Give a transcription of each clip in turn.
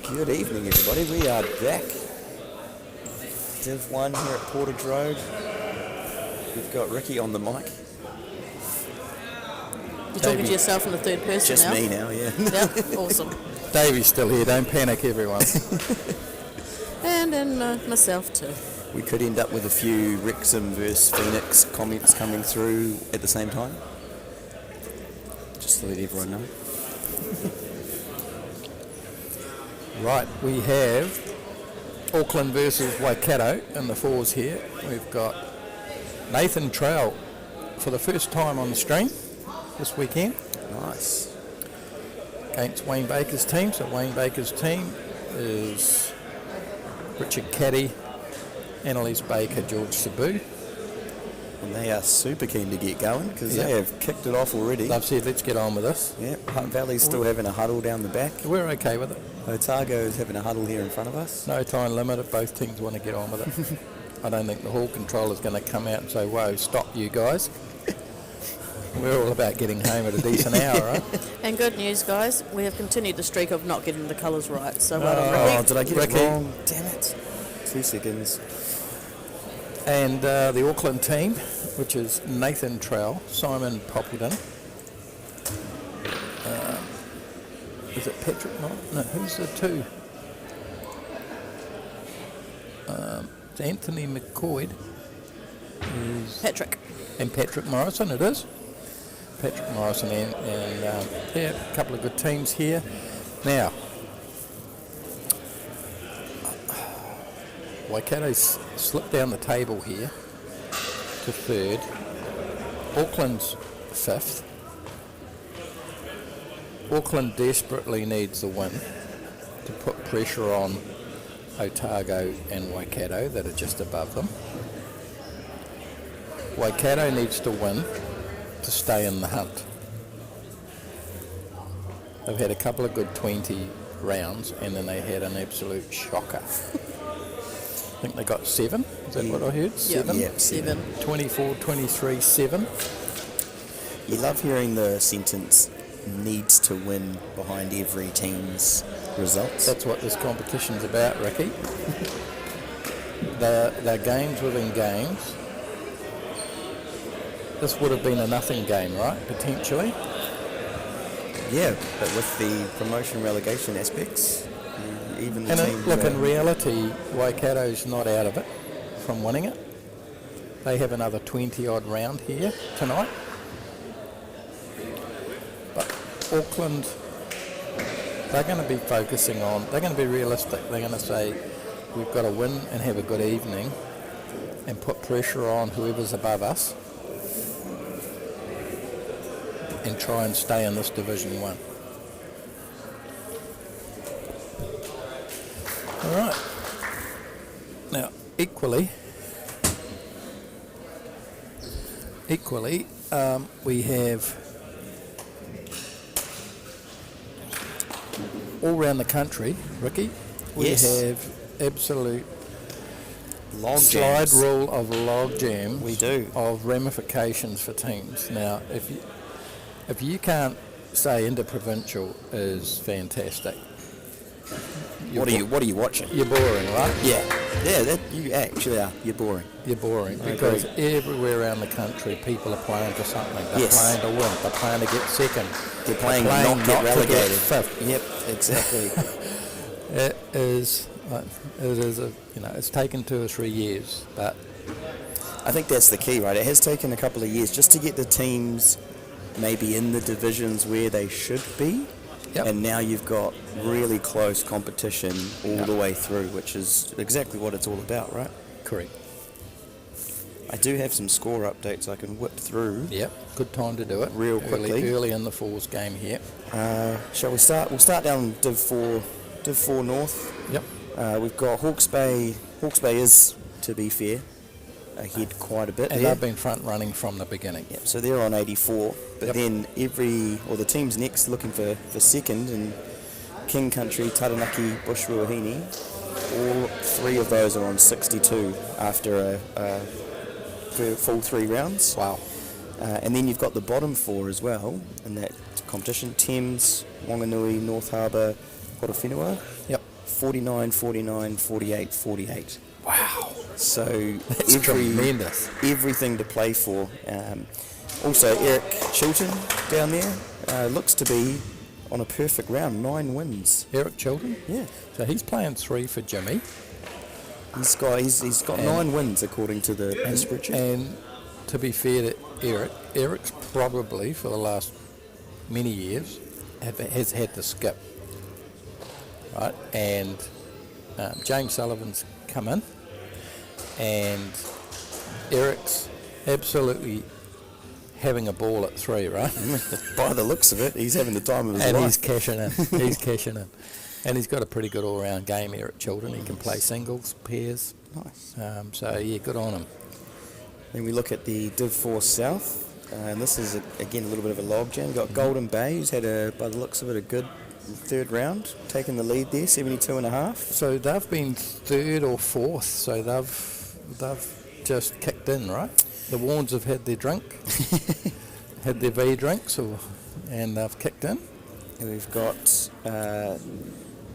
Good evening, everybody. We are back. Div 1 here at Portage Road. We've got Ricky on the mic. You're talking to yourself in the third person just now? Just me now, yeah. Yep, awesome. Davey's still here, don't panic, everyone. And then myself too. We could end up with a few Wrexham versus Phoenix comments coming through at the same time. Just to let everyone know. Right, we have Auckland versus Waikato in the fours here. We've got Nathan Trowell for the first time on the stream this weekend. Nice. Against Wayne Baker's team. So Wayne Baker's team is Richard Caddy, Annelies Baker, Georghe Sirbu. And they are super keen to get going because they have kicked it off already. They've said, let's get on with this. Yeah, Hunt Valley's still having a huddle down the back. We're okay with it. Otago is having a huddle here in front of us. No time limit if both teams want to get on with it. I don't think the hall controller is going to come out and say, whoa, stop you guys. We're all about getting home at a decent hour, right? And good news, guys, we have continued the streak of not getting the colours right. So well done, Ricky. Oh, did I get Ricky. it wrong? Damn it. 2 seconds. And the Auckland team, which is Nathan Trowell, Simon Poppleton. Is it Patrick? No, who's the two? It's Anthony McQuoid. Patrick. And Patrick Morrison, it is. Patrick Morrison and yeah, a couple of good teams here. Now, Waikato's slipped down the table here to third. Auckland's fifth. Auckland desperately needs the win to put pressure on Otago and Waikato that are just above them. Waikato needs to win to stay in the hunt. They've had a couple of good 20 rounds and then they had an absolute shocker. I think they got 7. Is that what I heard? 7? Yeah, 7. 24, 23, 7. You love hearing the sentence, needs to win behind every team's results. That's what this competition's about, Ricky. They're games within games. This would have been a nothing game, right? Potentially. Yeah, but with the promotion relegation aspects, even the And teams... look, in reality, Waikato's not out of it from winning it. They have another 20-odd round here tonight. But Auckland, they're going to be focusing on, they're going to be realistic. They're going to say, we've got to win and have a good evening and put pressure on whoever's above us and try and stay in this Division 1. All right. Now, equally, we have all around the country, Ricky, we have absolute log slide jams. rule of log jams. We do. Of ramifications for teams. Now, if you can't say Interprovincial is fantastic, What are you watching? you're boring, right? Yeah, that you actually are. You're boring. You're boring I because agree. everywhere around the country, people are playing for something. They're Yes. playing to win. They're playing to get second. They're playing playing not get not to get relegated. fifth. Yep, exactly. It is it's taken 2 or 3 years, but I think that's the key, right? It has taken a couple of years just to get the teams maybe in the divisions where they should be. Yep. And now you've got really close competition all the way through, which is exactly what it's all about, right? correct. I do have some score updates I can whip through. Yep, good time to do it. Real quickly. Early in the Falls game here. Shall we start? We'll start down Div 4 North. Yep. We've got Hawke's Bay. Hawke's Bay is, to be fair, ahead quite a bit And there. they've been front running from the beginning. Yep, so they're on 84. But Yep. then the teams next looking for second in King Country, Taranaki, Bush Ruahine, all three of those are on 62 after a full 3 rounds. Wow. And then you've got the bottom 4 as well in that competition. Thames, Wanganui, North Harbour, Horowhenua. Yep. 49, 49, 48, 48. Wow. So It's tremendous. everything to play for. Also, Eric Chilton down there looks to be on a perfect round, 9 wins. Eric Chilton? Yeah, So he's playing 3 for Jimmy. he's got 9 wins according to the spreadsheet. And to be fair to Eric, Eric's probably for the last many years has had to skip. Right? And James Sullivan's come in, and Eric's absolutely having a ball at 3, right? By the looks of it, he's having the time of his And life. he's cashing in. He's cashing in. And he's got a pretty good all-round game, Eric Chilton. He can play singles, pairs. Nice. So, yeah, good on him. Then we look at the Div 4 South, and this is, again, a little bit of a logjam. We've got Golden Bay, who's had, by the looks of it, a good 3rd round, taking the lead there, 72.5. So they've been 3rd or 4th, so they've just kicked in, right? The Warns have had their drink, had their V drinks, and they've kicked in. And we've got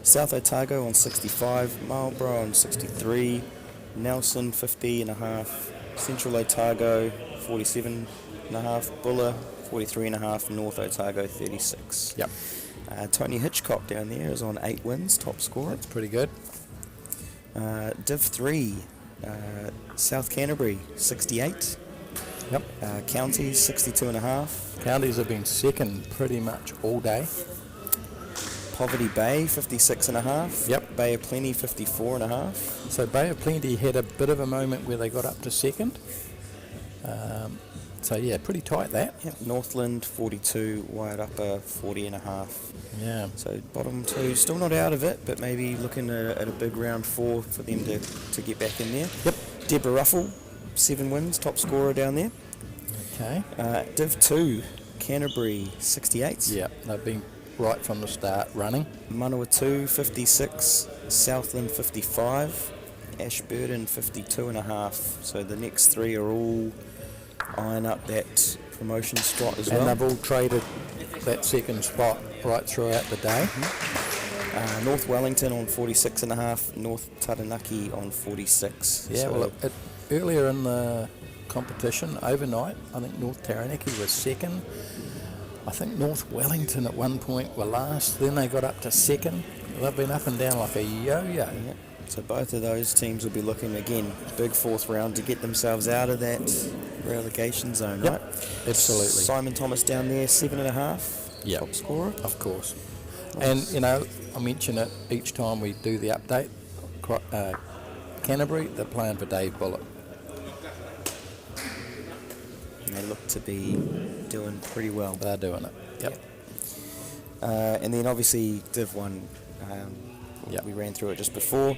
South Otago on 65, Marlborough on 63, Nelson 50.5, Central Otago 47.5, Buller 43.5, North Otago 36. Yep. Tony Hitchcock down there is on 8 wins, top scorer. That's pretty good. Div 3, South Canterbury 68, Yep. Counties 62.5, Counties have been second pretty much all day. Poverty Bay 56.5, Yep. Bay of Plenty 54.5. So Bay of Plenty had a bit of a moment where they got up to second. So yeah, pretty tight that. Yep. Northland 42, Waiarapa 40.5. Yeah. So bottom 2 still not out of it, but maybe looking at a big round 4 for them to get back in there. Yep. Deborah Ruffle 7 wins, top scorer down there. Okay. Div 2, Canterbury 68. Yeah, they've been right from the start running. Manawatu 56, Southland 55, Ashburton 52.5. So the next 3 are all eyeing up that promotion spot as well. And they've all traded that second spot right throughout the day. North Wellington on 46.5, North Taranaki on 46. Yeah, So well, earlier in the competition, overnight, I think North Taranaki was second. I think North Wellington at one point were last, then they got up to second. They've been up and down like a yo-yo. Yeah. So both of those teams will be looking again, big fourth round to get themselves out of that relegation zone, right? Absolutely. Simon Thomas down there, 7.5, Yep. top scorer. Of course. And, you know, I mention it each time we do the update. Canterbury, they're playing for Dave Bullock. And they look to be doing pretty well. They're doing it. Yep. And then obviously Div 1, Yep. we ran through it just before.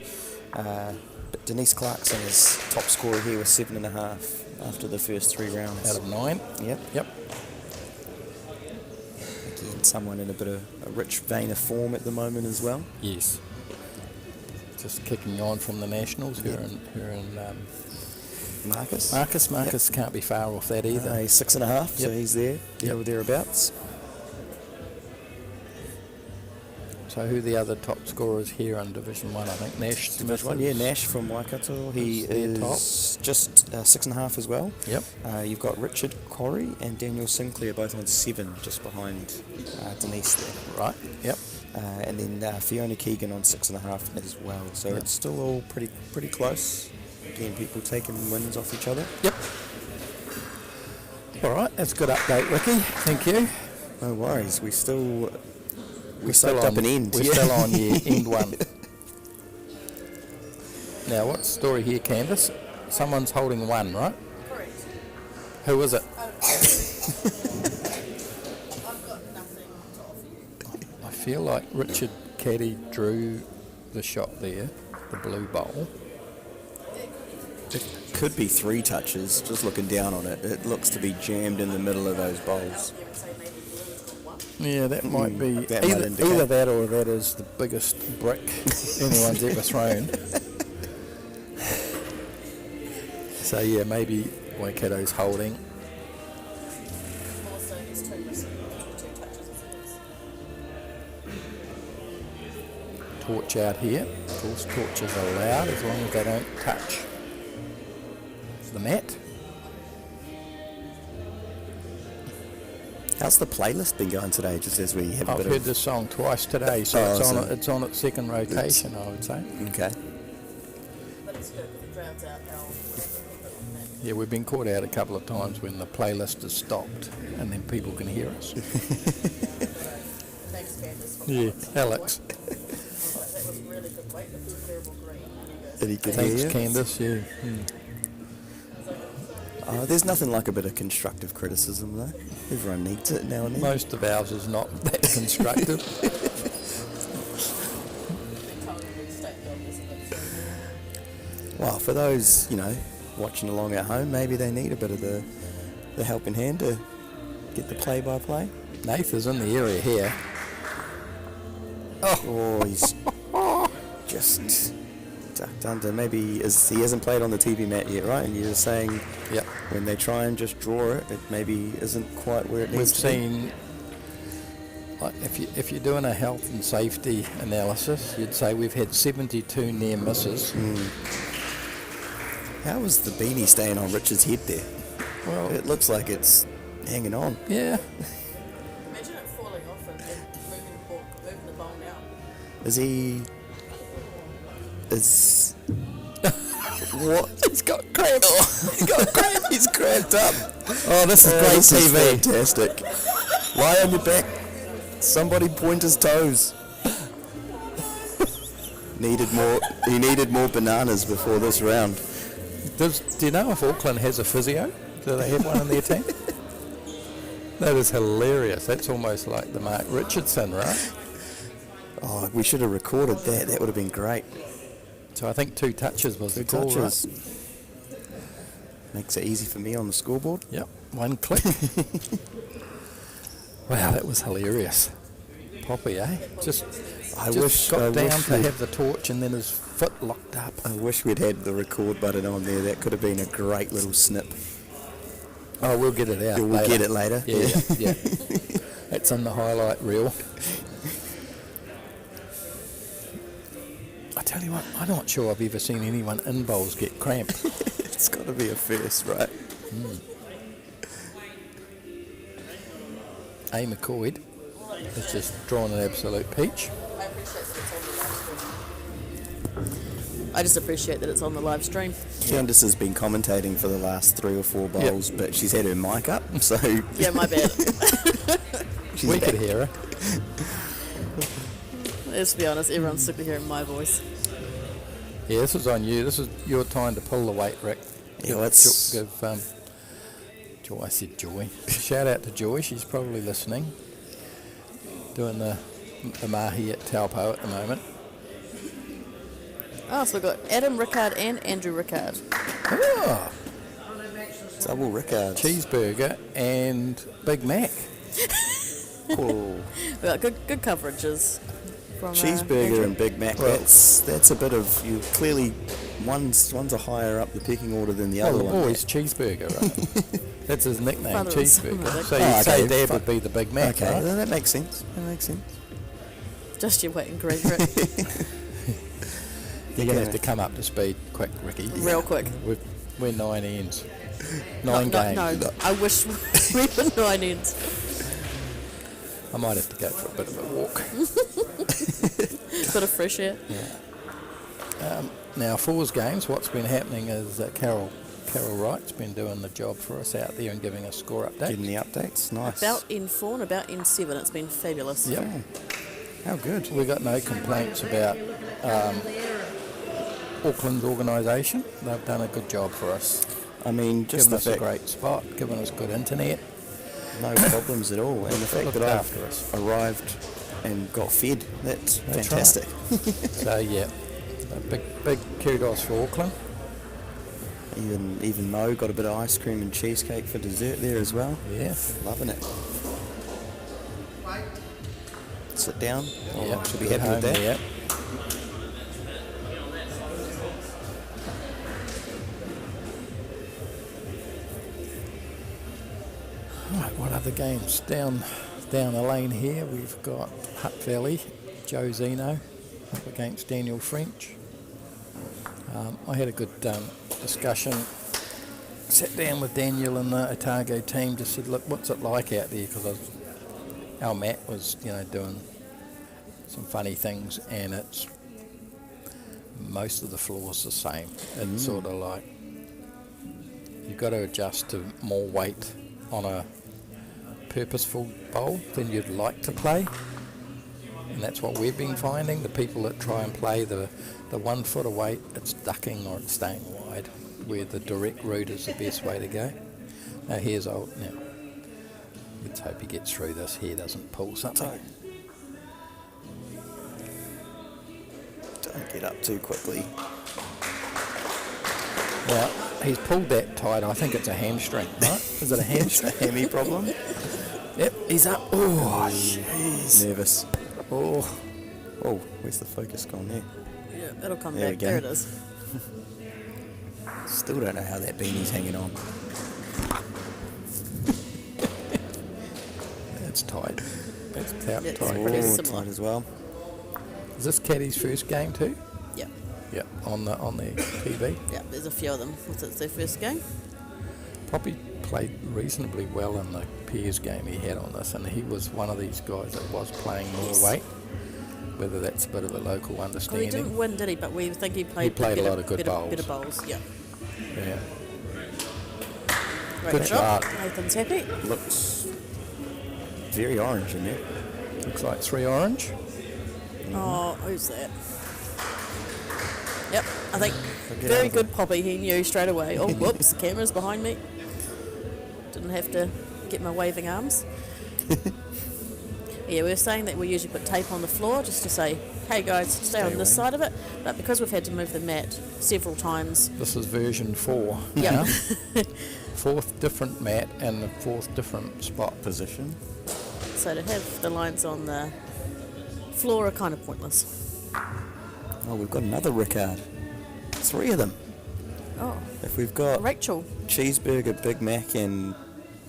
But Denise Clarkson is top scorer here with 7.5 after the first 3 rounds. Out of 9. Yep. Yep. Again, someone in a bit of a rich vein of form at the moment as well. Yes. Just kicking on from the Nationals. Her and Marcus can't be far off that either. He's 6.5, so he's there, or thereabouts. So who are the other top scorers here in Division 1? I think Nash Smith. Division 1, yeah, Nash from Waikato. He is just 6.5 as well. Yep. You've got Richard Corrie and Daniel Sinclair both on 7, just behind Denise there. Right. Yep. And then Fiona Keegan on 6.5 as well. So it's still all pretty close. Again, people taking wins off each other. Yep. All right, that's a good update, Ricky. Thank you. No worries. We still We're still up an end. We're still on end 1. Now, what's the story here, Candice? Someone's holding 1, right? Correct. Who is it? I've got nothing to offer you. I feel like Richard Caddy drew the shot there, the blue bowl. It could be 3 touches. Just looking down on it, it looks to be jammed in the middle of those bowls. Yeah, that might be that might indicate. either that or that is the biggest brick anyone's ever thrown. So yeah, maybe Waikato's holding. Torch out here. Of course, torches are allowed as long as they don't touch the mat. How's the playlist been going today? Just as we have a I've bit heard of... this song twice today, so it's on its second rotation, I would say. Okay. But it's good because it drowns out our... Yeah, we've been caught out a couple of times when the playlist has stopped and then people can hear us. Thanks, Candice. Yeah, Alex. That was really good weight. It was a terrible green. Did he get Thanks, here? Candice. Yeah. There's nothing like a bit of constructive criticism, though. Everyone needs it now and then. Most of ours is not that constructive. Well, for those, watching along at home, maybe they need a bit of the helping hand to get the play-by-play. Nath is in the area here. Oh, he's just ducked under. Maybe he hasn't played on the TV mat yet, right? And you're saying when they try and just draw it, it maybe isn't quite where it needs to be. We've seen, if you're doing a health and safety analysis, you'd say we've had 72 near misses. How was the beanie staying on Richard's head there? Well, It looks like it's hanging on. yeah. Imagine it falling off and moving the bowl now. What? He's got cramp. He's got cramp. He's cramped up. Oh, this is great This is TV. fantastic. Lie on your back. Somebody point his toes. He needed more bananas before this round. Do you know if Auckland has a physio? Do they have one in their team? That is hilarious. That's almost like the Mark Richardson, right? Oh, we should have recorded that. That would have been great. So I think 2 touches was the call, Touches. right? Makes it easy for me on the scoreboard. Yep, 1 click. Wow, that was hilarious. Poppy, eh? I Just wish got down to we'd- have the torch and then his foot locked up. I wish we'd had the record button on there. That could have been a great little snip. Oh, we'll get it out We'll later. get it later. Yeah. That's in the highlight reel. I tell you what, I'm not sure I've ever seen anyone in bowls get cramp. It's got to be a first, right? A. McQuoid has just drawn an absolute peach. I just appreciate that it's on the live stream. Candice has been commentating for the last 3 or 4 bowls, but she's had her mic up, so... Yeah, my bad. We could hear her. Let's be honest, everyone's sick of hearing my voice. Yeah, this is on you. This is your time to pull the weight, Rick. Yeah, let's... Give Joy, I said Joy. Shout out to Joy. She's probably listening. Doing the mahi at Taupo at the moment. Oh, so we've got Adam Rickard and Andrew Rickard. Oh, Double Rickards. cheeseburger and Big Mac. Cool. We've got good coverages. From, Cheeseburger Andrew. and Big Mac, Well- that's a bit of... You clearly... One's a higher up the pecking order than the other Well, one. always cheeseburger, right? That's his nickname, Father and son, cheeseburger. I So think. you'd say okay, Dad fine. would be the Big Mac, Okay, right? that makes sense. That makes sense. Just you wait and Greg, Rick. You're going to have to come up to speed quick, Ricky. Real quick. We're 9 ends. 9 games. No, I wish we were 9 ends. I might have to go for a bit of a walk. Bit of fresh air. Now, fours games, what's been happening is Carol Wright's been doing the job for us out there and giving us score updates. Getting the updates. Nice. About N4 and about N7. It's been fabulous. Yep. Oh, how good. We got no complaints about Auckland's organisation. They've done a good job for us. I mean, just Giving the us a fact... great spot, giving us good internet. No problems at all. And the fact Looked that after I've us. arrived and got fed, that's That's fantastic. So yeah, a big kudos for Auckland. Even Mo got a bit of ice cream and cheesecake for dessert there as well. Yeah. Loving it. Sit down. Yeah, Should be good happy with home that. there. Right, what other games? Down the lane here, we've got Hutt Valley, Joe Zeno up against Daniel French. I had a good discussion. Sat down with Daniel and the Otago team. Just said, look, what's it like out there? Because our Matt was, doing some funny things, and it's most of the floor's the same. It's sort of like you've got to adjust to more weight on a purposeful bowl than you'd like to play, and that's what we've been finding. The people that try and play the 1 foot of weight, it's ducking or it's staying wide, where the direct route is the best way to go. Now here's old. Now let's hope he gets through this. Here doesn't pull something. Don't get up too quickly. Now he's pulled that tight. I think it's a hamstring, right? Is it a hamstring? Hammy problem? Yep, he's up. Oh, jeez. Nervous. Oh, Oh, where's the focus gone there? Yeah, it'll come There we back. go. There it is. Still don't know how that beanie's hanging on. that's tight. That's tight. It's tight. pretty Oh, similar. tight as well. Is this Caddy's first game too? Yeah, Yep, on the TV. yeah. There's a few of them. It's their first game. Poppy played reasonably well in the pairs game he had on this, and he was one of these guys that was playing more Yes. weight. Whether that's a bit of a local Well, he understanding. didn't win, did he? But we think he played. played a better, lot of good better, bowls. Better bowls. Yeah. Yeah. Great Good job. start. Nathan's happy. Looks very orange in there. Looks like 3 orange. Oh, who's that? Yep, I think Get very out good Poppy. He knew straight away. Oh, whoops, the camera's behind me. Didn't have to get my waving arms. Yeah, we were saying that we usually put tape on the floor just to say, hey guys, stay on this away. side of it. But because we've had to move the mat several times, This is version 4. yeah, Fourth different mat and the fourth different spot. Position. so to have the lines on the floor are kind of pointless. Oh, we've got another Rickard. 3 of them. Oh, If we've got Rachel. cheeseburger, Big Mac, and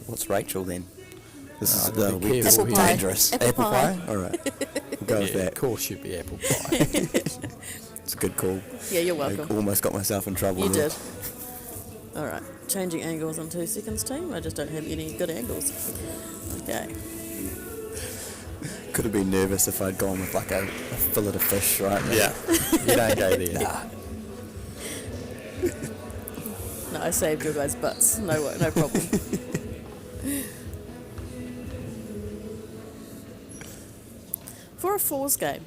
what's Rachel then? This is gotta the be this is careful here. dangerous. Apple pie. All right, we'll go with Yeah, that. of course should be apple pie. It's a good call. Yeah, you're I welcome. almost got myself in trouble. You there. did. All right, changing angles in 2 seconds, team. I just don't have any good angles. Okay. Could have been nervous if I'd gone with like a fillet of fish, right? Yeah. You don't go there. Nah. No, I saved your guys' butts. No problem. For a fours game,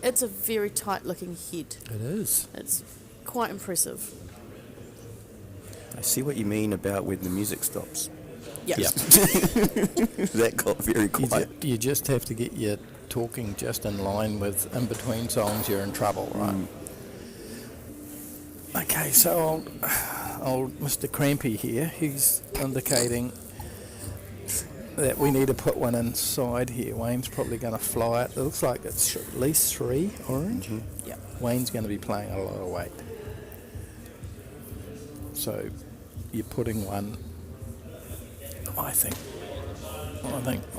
it's a very tight-looking head. It is. It's quite impressive. I see what you mean about when the music stops. Yeah. Yeah. That got very quiet. You just have to get your talking just in line with in between songs. You're in trouble, right? Okay, so old Mr. Crampy here, he's indicating that we need to put one inside here. Wayne's probably going to fly it. It looks like it's at least 3 orange. Yeah. Wayne's going to be playing a lot of weight. So you're putting one, I think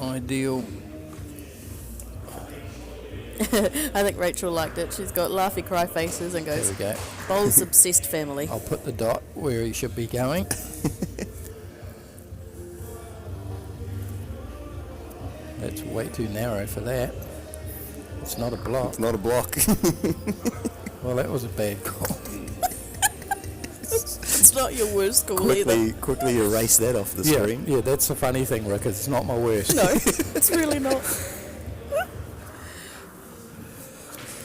ideal. I think Rachel liked it. She's got laughy cry faces and There goes, we go. Bowls obsessed family. I'll put the dot where he should be going. That's way too narrow for that. It's not a block. It's not a block. Well, that was a bad call. It's not your worst call either. quickly erase that off the screen. Yeah, that's the funny thing, Rick. It's not my worst. No, it's really not.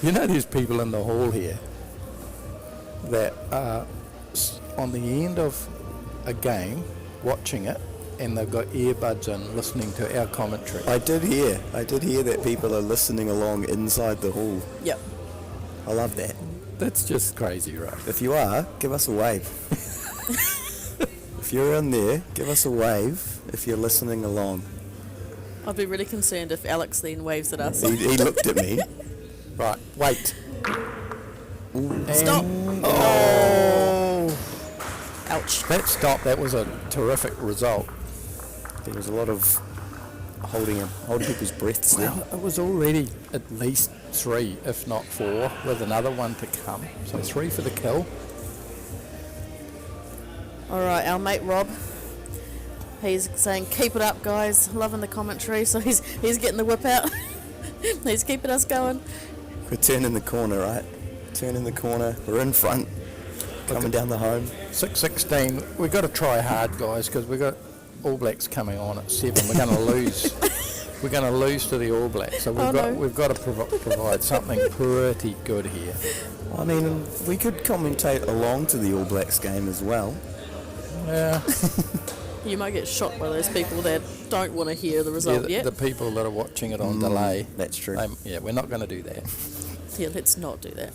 You know, there's people in the hall here that are on the end of a game watching it, and they've got earbuds in listening to our commentary. I did hear that people are listening along inside the hall. Yep. I love that. That's just crazy, right? If you are, give us a wave. If you're in there, give us a wave if you're listening along. I'd be really concerned if Alex then waves at us. He looked at me. Right, wait. Stop. Oh! Ouch. That stop, that was a terrific result. There was a lot of holding people's breaths there. Well, it was already at least 3, if not 4, with another one to come. So 3 for the kill. All right, our mate Rob. He's saying, "Keep it up, guys." Loving the commentary, so he's getting the whip out. He's keeping us going. We're turning the corner, right? Turning the corner. We're in front. Coming down the home. 6:16. We've got to try hard, guys, because we've got All Blacks coming on at 7. We're going to lose. We're going to lose to the All Blacks. So we've got to provide something pretty good here. I mean, we could commentate along to the All Blacks game as well. Yeah. You might get shot by those people that don't want to hear the result yet. The people that are watching it on delay. That's true. We're not going to do that. Yeah, let's not do that.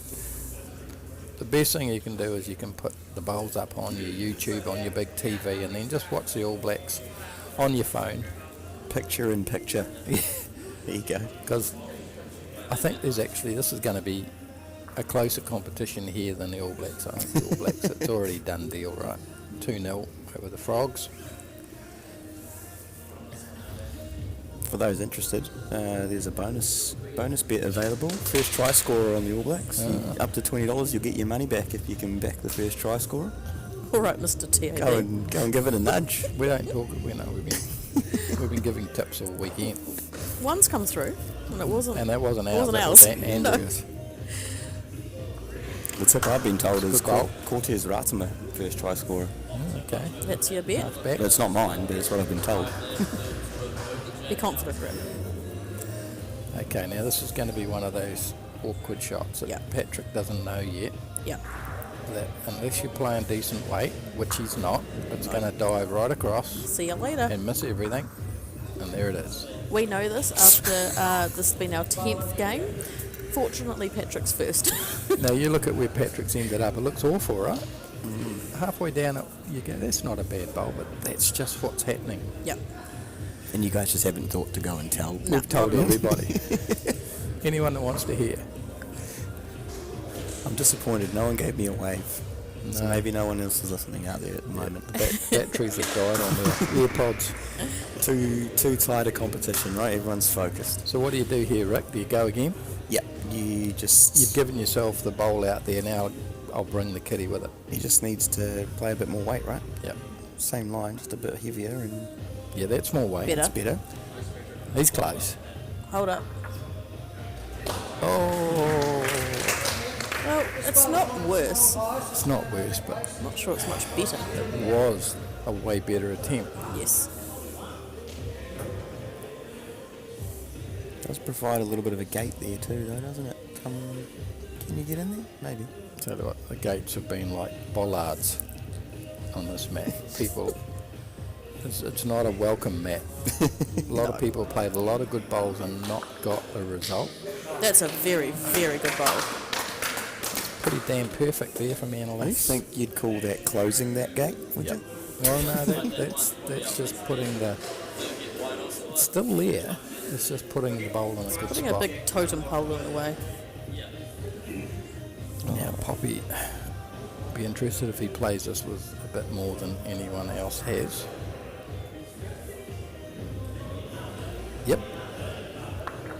The best thing you can do is you can put the bowls up on your YouTube, on your big TV, and then just watch the All Blacks on your phone. Picture in picture. There you go. Because I think this is going to be a closer competition here than the All Blacks are. The All Blacks, it's already done deal, right? 2-0 over the Frogs. For those interested, there's a bonus bet available. First try scorer on the All Blacks. Up to $20, you'll get your money back if you can back the first try scorer. All right, Mr. TAB. Go and give it a nudge. We don't talk. We've been giving tips all weekend, One's come through, and it wasn't. and that wasn't ours. Wasn't that ours. was Andrew's. The tip I've been told is Good goal. Cortez Ratama, first try scorer. Okay, That's your bet. half back. But it's not mine, but it's what I've been told. Be confident, Rick. Okay, now this is going to be one of those awkward shots that Yeah. Patrick doesn't know yet. Yeah. That unless you're playing decent weight, which he's not, it's going to dive right across See you later. and miss everything. And there it is. We know this after this has been our 10th game. Fortunately, Patrick's first. Now you look at where Patrick's ended up. It looks awful, right? Halfway down, you go, that's not a bad bowl, but that's just what's happening. Yep. And you guys just haven't thought to go and tell. No. We've told everybody. Anyone that wants to hear. I'm disappointed. No one gave me a wave. So No. maybe no one else is listening out there at the moment. Batteries have died on their earpods. Too tight a competition, right? Everyone's focused. So what do you do here, Rick? Do you go again? Yeah, You've given yourself the bowl out there. Now I'll bring the kitty with it. he just needs to play a bit more weight, right? Yep. Same line, just a bit heavier, and Yeah, that's more weight. Better. it's better. He's close. Hold up. Oh, Well, it's not worse. it's not worse, but I'm not sure it's much better. it was a way better attempt. Yes. Does provide a little bit of a gate there too, though, doesn't it? Can you get in there? Maybe. Tell you what, the gates have been like bollards on this mat. People, it's not a welcome mat. A lot of people played a lot of good bowls and not got a result. That's a very, very good bowl. Pretty damn perfect there from I Annelies. think you'd call that closing that gate, would Yep. you? Well, no, that's just putting the. It's still there. It's just putting the bowl in a good Putting a spot. big totem pole in the way. Now, Poppy, be interested if he plays this with a bit more than anyone else has. Yep.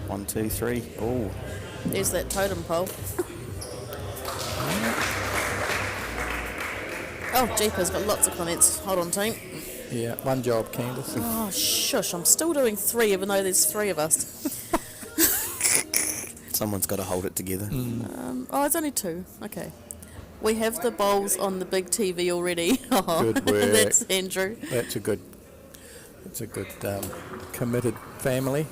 1, 2, 3. Oh, There's that totem pole. Oh, jeepers, got lots of comments. Hold on, team. Yeah, one job, Candice. Oh, shush, I'm still doing 3 even though there's 3 of us. someone's got to hold it together. Oh, it's only 2. Okay. We have the bowls on the big TV already. Good work. That's Andrew. That's a good committed family.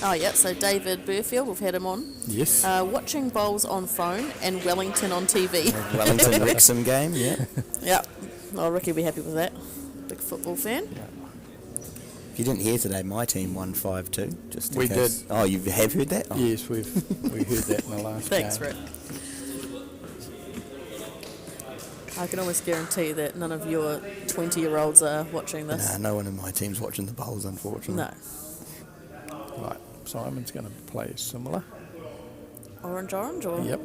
Oh, yeah, so David Burfield, we've had him on. Yes. Watching bowls on phone and Wellington on TV. Wellington Wrexham game, yeah. Yeah. Oh, Ricky will be happy with that. Big football fan. If you didn't hear today, my team won 5-2. Just in We case. did. Oh, you have heard that? Oh. Yes, we heard that in the last Thanks, game. Rick. I can almost guarantee that none of your 20-year-olds are watching this. Nah, no one in my team's watching the bowls, unfortunately. No. Right, Simon's going to play similar. Orange or? Yep.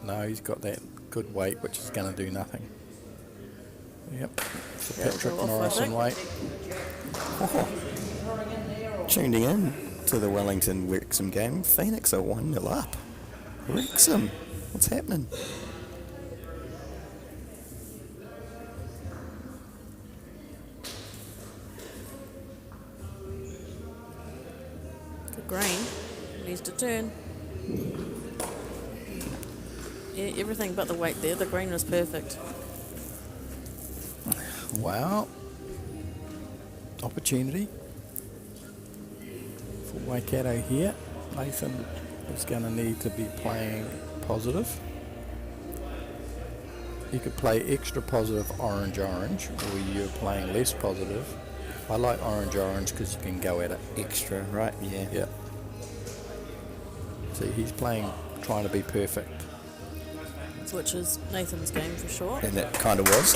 No, he's got that good weight, which is going to do nothing. Yep. It's a That'll Patrick go off, I Morrison think. weight. Tuning in to the Wellington Wrexham game, Phoenix are 1-0 up. Wrexham, what's happening? Good grain. Needs to turn. Yeah, everything but the weight there. The green was perfect. Wow. Opportunity for Waikato here. Nathan is going to need to be playing positive. You could play extra positive orange, or you're playing less positive. I like orange because you can go at it. Extra, right? Yeah. Yeah. See, he's playing, trying to be perfect. Which is Nathan's game for sure. And it kind of was.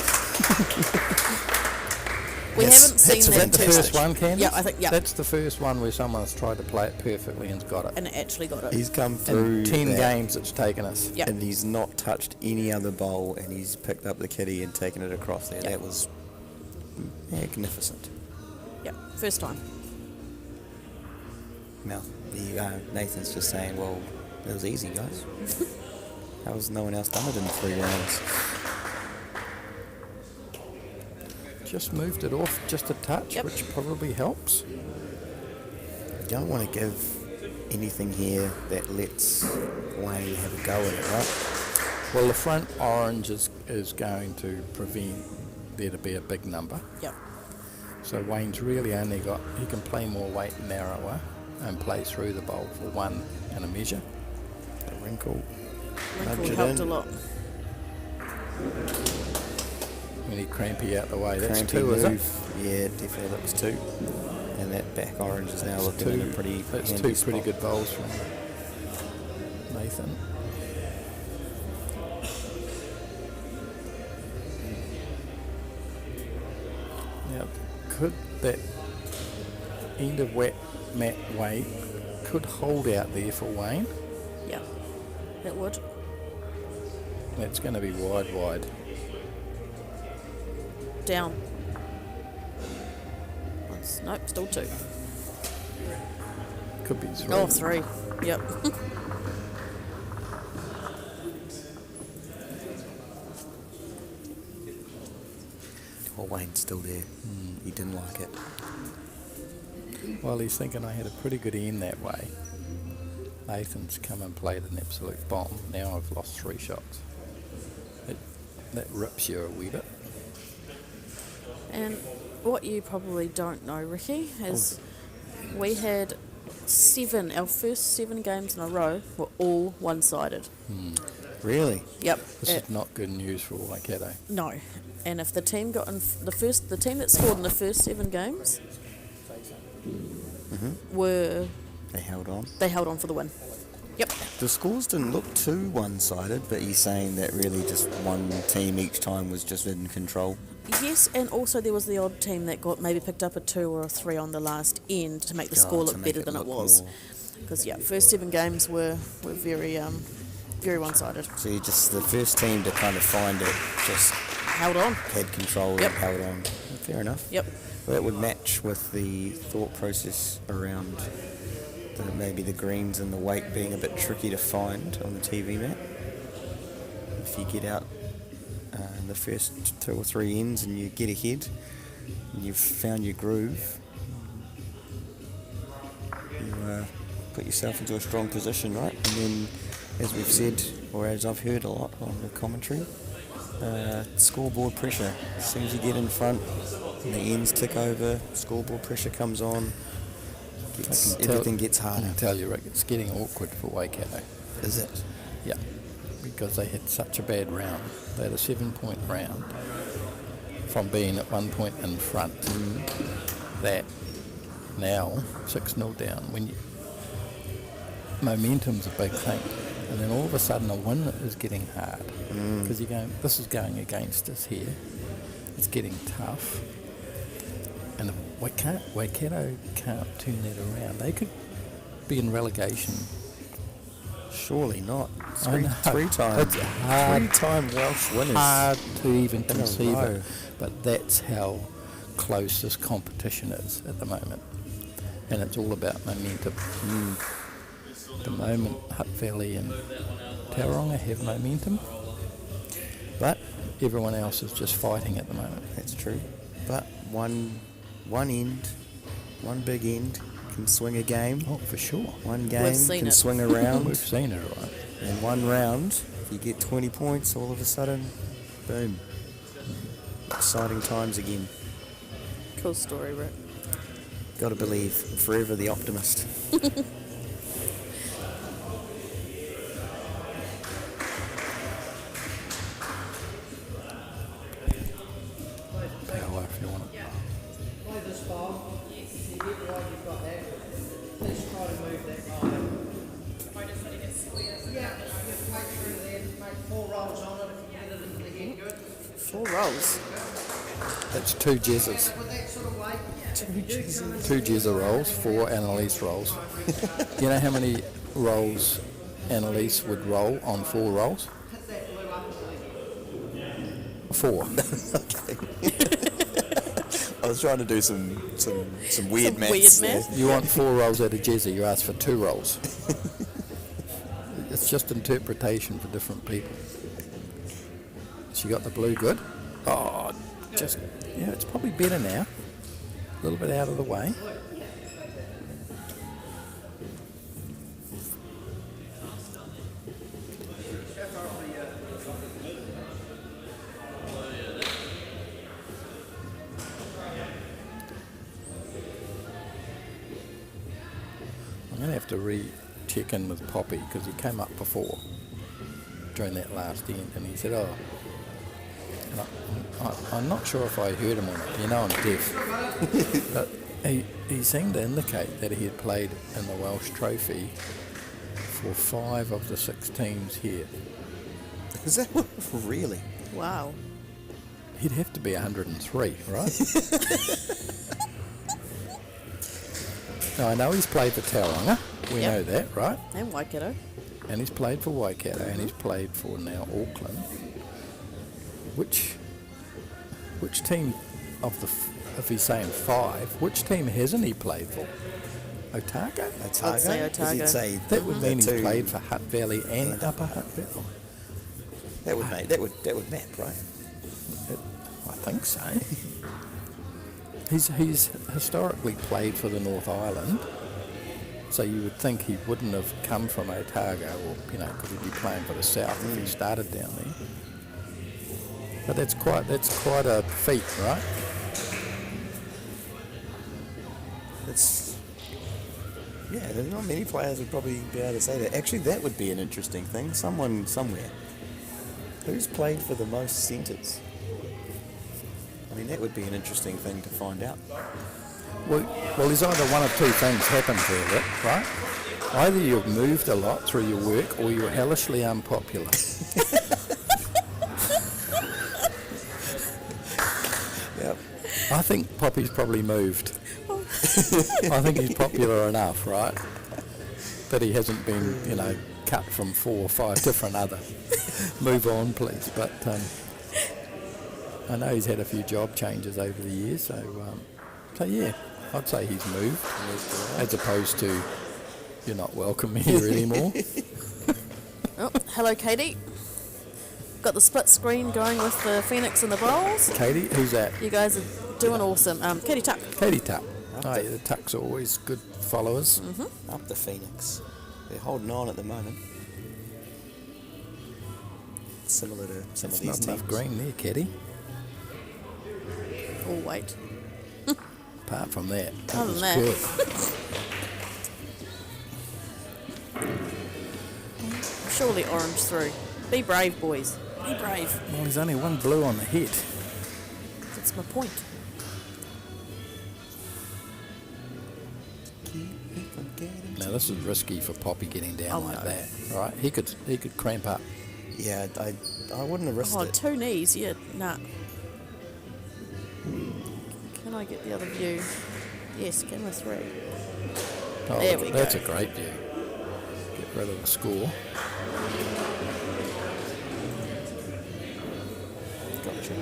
We Yes, haven't seen that's Is that that the too first much. one, Candice? Yeah, I think, yeah. That's the first one where someone's tried to play it perfectly and's got it. And it actually got it. He's come through In 10 that, games it's taken us. Yeah. and he's not touched any other bowl, and he's picked up the kitty and taken it across there. Yeah. That was magnificent. Yeah, first time. Now, there you go. Nathan's just saying, well, it was easy, guys. How has no one else done it in 3 rounds? Just moved it off just a touch, Yep. which probably helps. You don't want to give anything here that lets Wayne have a go at it, right? Well, the front orange is going to prevent there to be a big number. Yep. So Wayne's really only got, he can play more weight narrower and play through the bowl for 1 and a measure. A wrinkle. Wrinkle Nudge it helped in. a lot. We need Crampy out the way. That's Crampy 2, is it? move. Yeah, it definitely looks 2. And that back orange is now looking in a pretty That's handy 2 spot. pretty good bowls from Nathan. Now, could that end of wet mat weight could hold out there for Wayne? Yeah, it would. That's going to be wide. Down. Once. Nope, still 2. Could be 3. Oh, 3. Yep. Well, Wayne's still there. He didn't like it. Well, he's thinking I had a pretty good end that way. Nathan's come and played an absolute bomb. Now I've lost 3 shots. That rips you a wee bit. And what you probably don't know, Ricky, is we had our first 7 games in a row were all one-sided. Really? Yep. This is not good news for Waikato. No. And if the team got in the team that scored in the first 7 games were They held on. they held on for the win. Yep. The scores didn't look too one-sided, but you're saying that really just one team each time was just in control. Yes, and also there was the odd team that got maybe picked up a 2 or a 3 on the last end to make the score to look make better than it look was. more- Because first 7 games were very very one-sided. So you just the first team to kind of find it just Held on. had control Yep. and held on. Fair enough. Yep. Well, that would match with the thought process around maybe the greens and the weight being a bit tricky to find on the TV map. If you get out in the first 2 or 3 ends and you get ahead and you've found your groove, you put yourself into a strong position, right? And then, as we've said, or as I've heard a lot on the commentary, scoreboard pressure. As soon as you get in front and the ends tick over, scoreboard pressure comes on, everything gets I harder. can tell you, Rick, it's getting awkward for Waikato. Is it? Yeah, because they had such a bad round. They had a 7-point round from being at 1 point in front. That now 6-0 down. Momentum's a big thing, and then all of a sudden a win is getting hard because you're going. This is going against us here. It's getting tough, and if Waikato can't turn that around. They could be in relegation. Surely not. I know. Three-time Welsh winners. Hard to even in a conceive row. it, but that's how close this competition is at the moment, and it's all about momentum. At the moment, Hutt Valley and Tauranga have momentum, but everyone else is just fighting at the moment. That's true. But one big end can swing a game. Oh, for sure. One game seen can it. swing a round. We've seen it, right? And one round, if you get 20 points, all of a sudden, boom. Exciting times again. Cool story, Rick. Got to believe. Forever the optimist. Power if you want it. Play this far. You get wide, you've got that. Let's try to move that line. Yeah, just make sure then, make 4 rolls on it if you get it into the head good. 4 rolls. That's 2 jazzers. With that sort of weight, 2 jazzer rolls, 4 Annelies rolls. You know how many rolls Annelies would roll on 4 rolls? hit that blue up a 4. I was trying to do some weird Some maths weird there. maths. You want 4 rolls out of jazzer, you ask for 2 rolls. It's just interpretation for different people. She got the blue good. Oh, just, yeah, it's probably better now. A little bit out of the way. I'm going to have to re-check in with Poppy because he came up before during that last end and he said, oh, and I'm not sure if I heard him or not. You know I'm deaf. But he seemed to indicate that he had played in the Welsh Trophy for 5 of the 6 teams here. Is that really? Wow. He'd have to be 103, right? Now, I know he's played for Tauranga. We Yep. know that, right? And Waikato. And he's played for Waikato, and he's played for now Auckland. Which team of the, if he's saying 5, which team hasn't he played for? Otago? I'd say Otago. He'd say That would mean he's too. played for Hutt Valley and Upper Hutt Valley. That would map, right? I think so. He's historically played for the North Island, so you would think he wouldn't have come from Otago, or because he'd be playing for the South if he started down there. But that's quite a feat, right? There's not many players would probably be able to say that. Actually, that would be an interesting thing. Someone somewhere. Who's played for the most centres? I mean, that would be an interesting thing to find out. Well, there's either one of two things happen there, Rick, right? Either you've moved a lot through your work, or you're hellishly unpopular. Yep. I think Poppy's probably moved. I think he's popular enough, right? That he hasn't been, cut from 4 or 5 different other. Move on, please. But I know he's had a few job changes over the years, so yeah, I'd say he's moved, as opposed to you're not welcome here anymore. Oh, hello, Caddy. Got the split screen going with the Phoenix and the Bowls. Katie, who's that? You guys are doing awesome. Caddy Tuck. Katie Tuck. Oh, yeah, the Tuck's always good followers. Mm-hmm. Up the Phoenix. They're holding on at the moment. Similar to some of these Not teams. enough green there, Caddy. Oh, wait. Apart from that, Other was than that. good. Surely orange through. Be brave, boys. Be brave. Well, there's only one blue on the head. That's my point. Now this is risky for Poppy getting down like no. that, right? He could cramp up. Yeah, I wouldn't have risked Oh, it. 2 knees, yeah, nah. Can I get the other view? Yes, camera 3. Oh, There we that's go. a great view. Get rid of the score. Gotcha.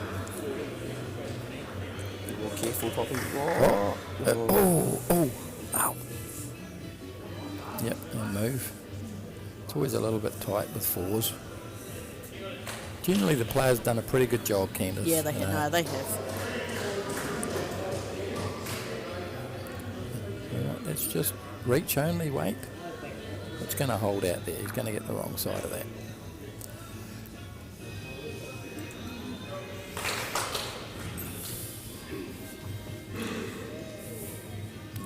Be more careful, Poppy. Ow. Yep, and move. It's always a little bit tight with 4s. Generally, the players done a pretty good job, Candice. Yeah, they have. No, they have. Right, let's just reach only, wait. It's going to hold out there. He's going to get the wrong side of that.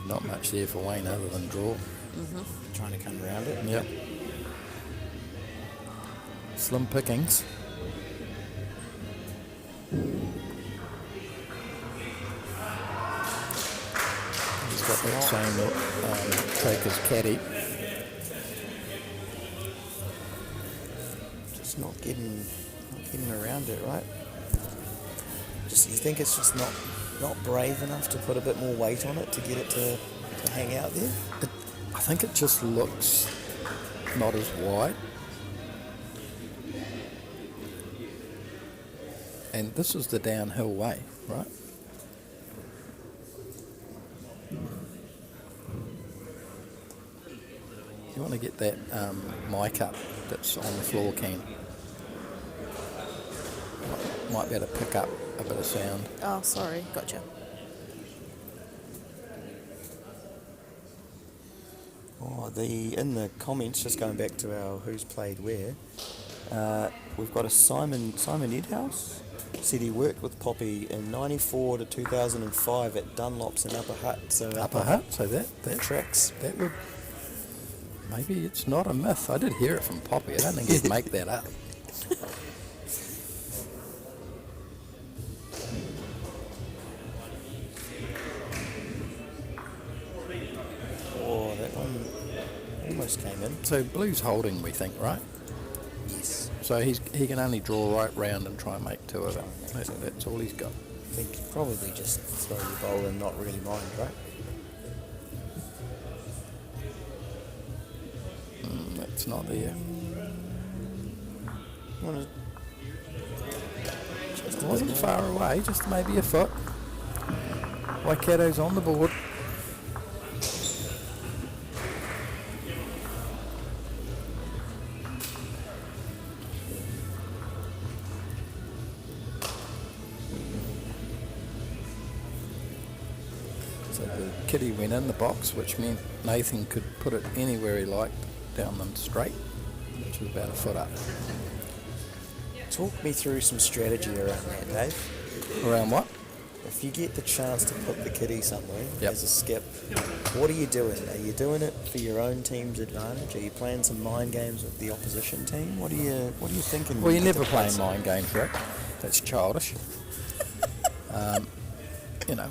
Not much there for Wayne other than draw. Trying to come around it. Yep. Slim pickings. He's got that same take as Caddy. Just not getting around it, right? Just you think it's just not brave enough to put a bit more weight on it to get it to hang out there? I think it just looks not as wide. And this is the downhill way, right? You want to get that mic up that's on the floor, Ken. Might be able to pick up a bit of sound. Oh, sorry. Gotcha. In the comments, just going back to our who's played where, we've got a Simon Edhouse said he worked with Poppy in 94 to 2005 at Dunlop's in Upper Hutt. So Upper Hutt, so that tracks. that would, maybe it's not a myth. I did hear it from Poppy. I don't think he'd make that up. Oh, that one almost came in. So Blue's holding, we think, right? Yes. So he can only draw right round and try and make 2 of it. That's all he's got. I think probably just throw your bowl and not really mind, right? That's not there. It wasn't far away, just maybe a foot. Waikato's on the board. So the kitty went in the box, which meant Nathan could put it anywhere he liked down them straight, which was about a foot up. Talk me through some strategy around that, Dave. Around what? If you get the chance to put the kitty somewhere Yep. as a skip, what are you doing? Are you doing it for your own team's advantage? Are you playing some mind games with the opposition team? What are you thinking? Well, when you're you get never to play playing mind games, Rick. That's childish.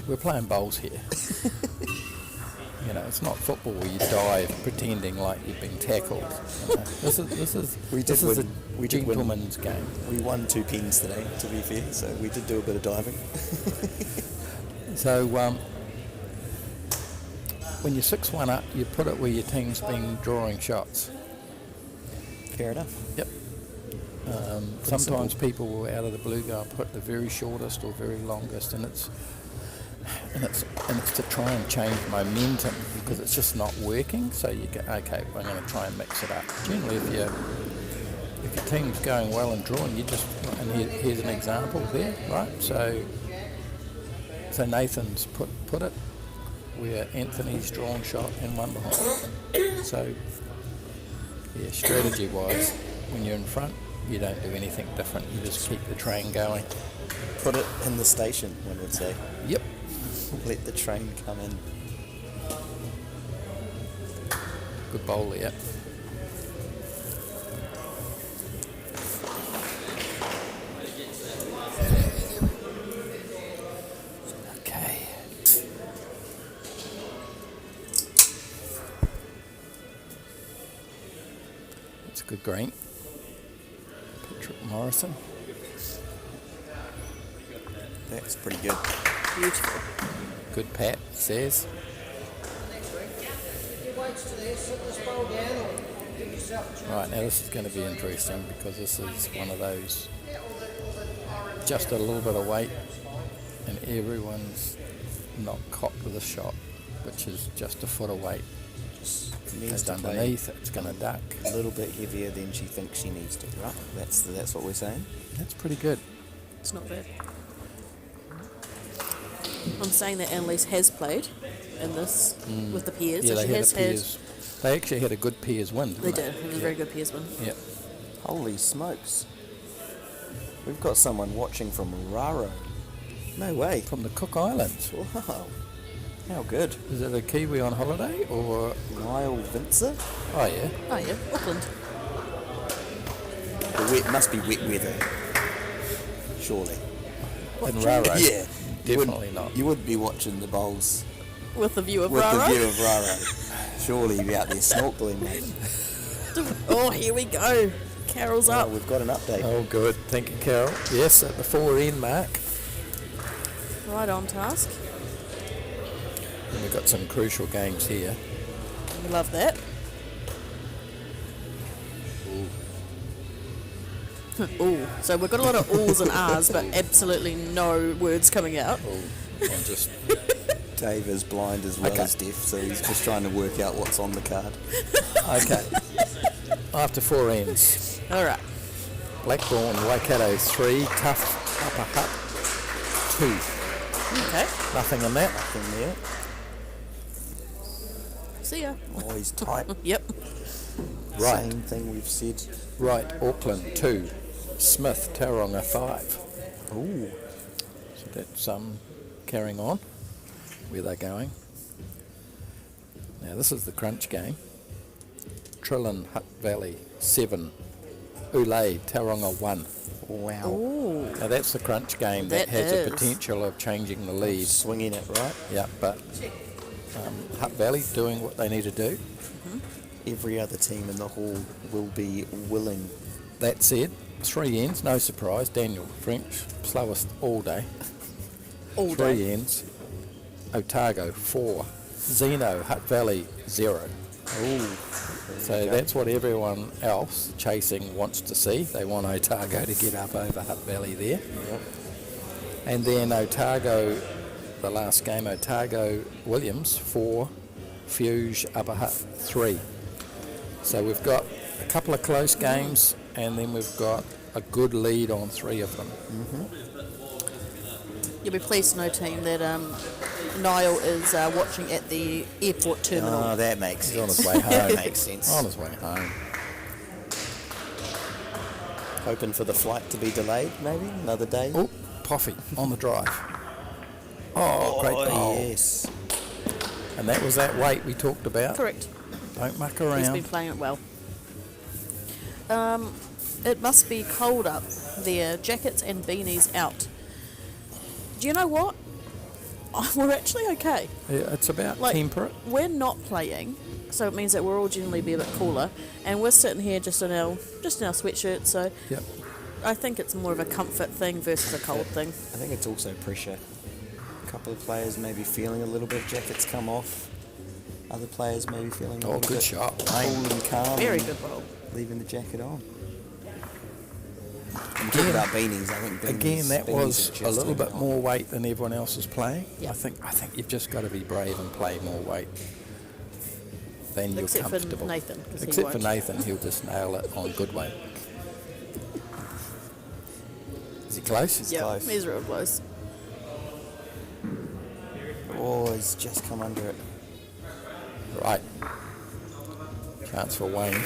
We're playing bowls here. It's not football where you dive pretending like you've been tackled. This is We this did is win. a We did win. gentleman's game. We won 2 pens today, to be fair, so we did do a bit of diving. So when you 6-1 up, you put it where your team's been drawing shots. Fair enough. Yep. Sometimes people will, out of the blue, go and put the very shortest or very longest, and it's to try and change momentum because it's just not working. So you go, okay, we're going to try and mix it up. Generally, if your team's going well and drawing, you just, and here's an example there, right? So Nathan's put it where Anthony's drawn shot and one behind. So yeah, strategy-wise, when you're in front, you don't do anything different. You just keep the train going. Put it in the station, one would say. Yep. Let the train come in. Good bowler, yeah. Okay. That's a good green. Picture of Morrison. That's pretty good. Beautiful. Good pat, says. Right, now this is going to be interesting because this is one of those, just a little bit of weight and everyone's not copped with a shot, which is just a foot of weight. Needs It's to play underneath, it's going to duck. a little bit heavier than she thinks she needs to, right? That's what we're saying. That's pretty good. It's not bad. I'm saying that Annelies has played in this with the peers. Yeah, so they she had has a peers. They actually had a good peers win, didn't They they? did. It was a very good peers win. Yep. Holy smokes. We've got someone watching from Raro. No way. From the Cook Islands. Wow. How good. Is it a Kiwi on holiday or? Niall Vincer? Oh yeah. Oh yeah, Auckland. Must be wet weather. Surely. In Raro. Yeah. Definitely not. You wouldn't be watching the bowls With the view of with Rara. the view of Raro. Surely you'd be out there snorkeling, mate. Oh, here we go. Carol's Oh, up. we've got an update. Oh good. Thank you, Carol. Yes, at the 4 mark. Right on task. And we've got some crucial games here. We love that. Ooh. So we've got a lot of oohs and ahs, but absolutely no words coming out. Oh, I'm just Dave is blind as well Okay. as deaf, so he's just trying to work out what's on the card. okay. After 4 ends, All right. Blackburn, Waikato 3, Tough Upper Hut 2. Okay. Nothing in that. Nothing there. See ya. Oh, he's tight. Yep. Right. Same thing we've said. Right, Auckland 2, Smith, Tauranga 5. Ooh. So that's carrying on where they're going. Now this is the crunch game. Trillin, Hutt Valley 7, Ulay, Tauranga 1. Wow. Ooh. Now that's the crunch game that, That has is. the potential of changing the lead. Swinging it, right? Yeah, but Hutt Valley doing what they need to do. Every other team in the hall will be willing. That said, 3 ends, no surprise. Daniel French, slowest all day. All 3 day. ends. Otago 4, Zeno, Hutt Valley 0. Ooh. So that's what everyone else chasing wants to see. They want Otago to get up over Hutt Valley there. Yep. And then Otago, the last game, Otago Williams 4, Fuge Upper Hutt 3. So we've got a couple of close games and then we've got a good lead on 3 of them. You'll be pleased to know, team, that Niall is watching at the airport terminal. Oh, that makes He's on sense. his way home. That makes sense. On his way home. Hoping for the flight to be delayed, maybe another day. Oh, Poffy on the drive. Oh, great goal. Yes. And that was that weight we talked about. Correct. Don't muck He's been around. playing it well. It must be cold up there. Jackets and beanies out. Do you know what? We're actually okay. Yeah, it's about Like, temperate. We're not playing, so it means that we're all generally be a bit cooler, and we're sitting here just in our sweatshirts. So Yep. I think it's more of a comfort thing versus a cold thing. I think it's also pressure. A couple of players maybe feeling a little bit of jackets come off. Other players maybe feeling a Oh, little good bit shot. cool and calm. Very and good roll. Leaving the jacket on. And talking about beanies, I think beanies, Again, that beanies was are a just little bit on. more weight than everyone else is playing. Yeah. I think you've just got to be brave and play more weight than you're Except comfortable. for Nathan, 'cause he Except for won't. Nathan, he'll just nail it on good weight. Is he close? He's Yeah, close. he's real close. Oh, he's just come under it. Right. Chance for Wayne.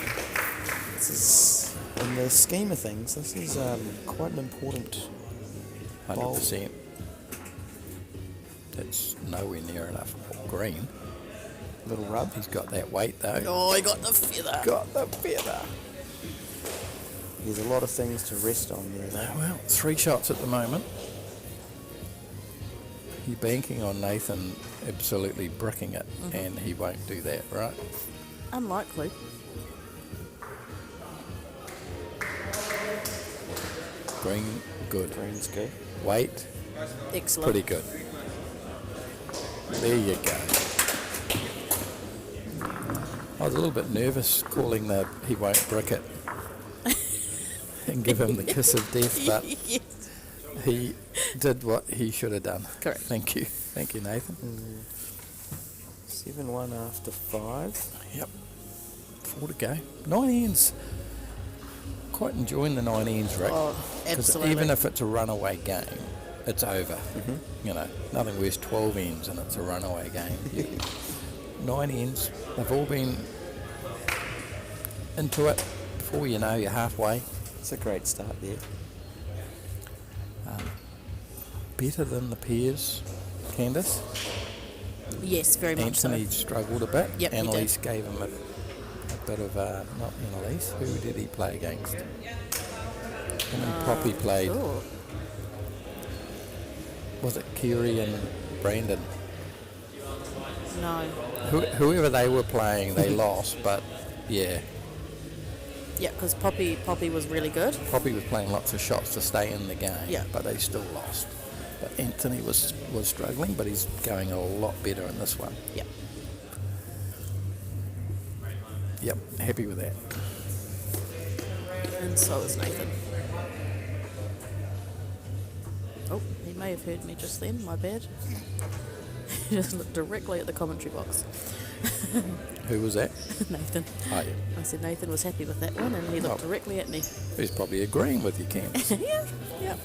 This is, in the scheme of things, this is quite an important bowl. 100%. That's nowhere near enough green. Little rub. He's got that weight though. Oh, he got the feather. Got the feather. There's a lot of things to rest on there, though. Well, 3 shots at the moment. You're banking on Nathan absolutely bricking it, and he won't do that, right? Unlikely. Green, good. Green's good. Weight, Excellent. pretty good. There you go. I was a little bit nervous calling the he won't brick it and give him the kiss of death, but Yes. he did what he should have done. Correct. Thank you. Thank you, Nathan. 7-1 after 5. Yep. 4 to go. 9 ends. Quite enjoying the 9 ends, Rick. Oh, 'Cause absolutely. even if it's a runaway game, it's over. You know, nothing worse 12 ends and it's a runaway game. 9 ends, they've all been into it. Before you know, you're halfway. It's a great start there. Better than the pairs, Candice. Yes, very much so. Anthony struggled a bit. Yep, he did. Annelies gave him a bit of, not Annelies, who did he play against? Him and Poppy played, Oh, was it Kiri and Brandon? no. Whoever they were playing, they lost, but yeah, Yeah, because Poppy was really good. Poppy was playing lots of shots to stay in the game, Yeah. but they still lost. But Anthony was struggling, but he's going a lot better in this one. Yeah. Yep, happy with that. And so is Nathan. Oh, he may have heard me just then, my bad. He just looked directly at the commentary box. Who was that? Nathan. Oh, yeah. I said Nathan was happy with that one and he looked Oh. directly at me. He's probably agreeing with you, Candice. Yeah.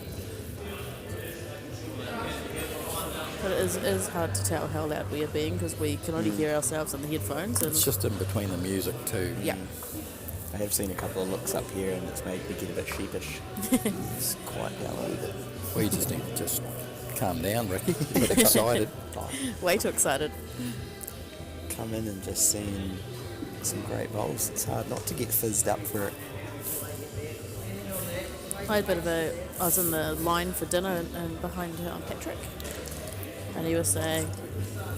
But it is hard to tell how loud we are being because we can only hear ourselves in the headphones. And It's just in between the music too. yeah. I have seen a couple of looks up here and it's made me get a bit sheepish. It's quite yellow. We just need to just calm down, Ricky. You're a bit excited. Way too excited. Come in and just seeing some great bowls. It's hard not to get fizzed up for it. I was in the line for dinner and behind Patrick, and he was saying,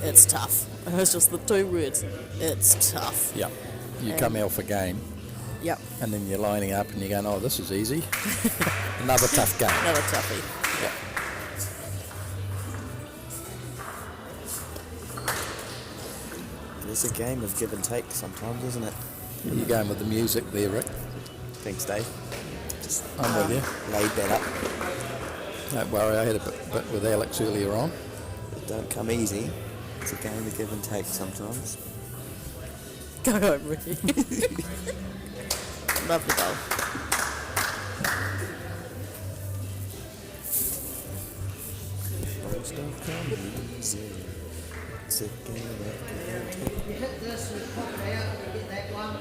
"It's tough." It was just the 2 words. It's tough. Yeah. You come out for game, Yep. and then you're lining up and you're going, oh, this is easy. Another tough game. Another toughie. Yeah. It's a game of give and take sometimes, isn't it? You're going with the music there, Rick. Thanks, Dave. Just I'm with you. laid that up. Don't worry, I had a bit with Alex earlier on. It don't come easy. It's a game of give and take sometimes. Go home, Ricky. Lovely bowl. Bowls don't come easy. Second. You hit this and pop it out, you get that one.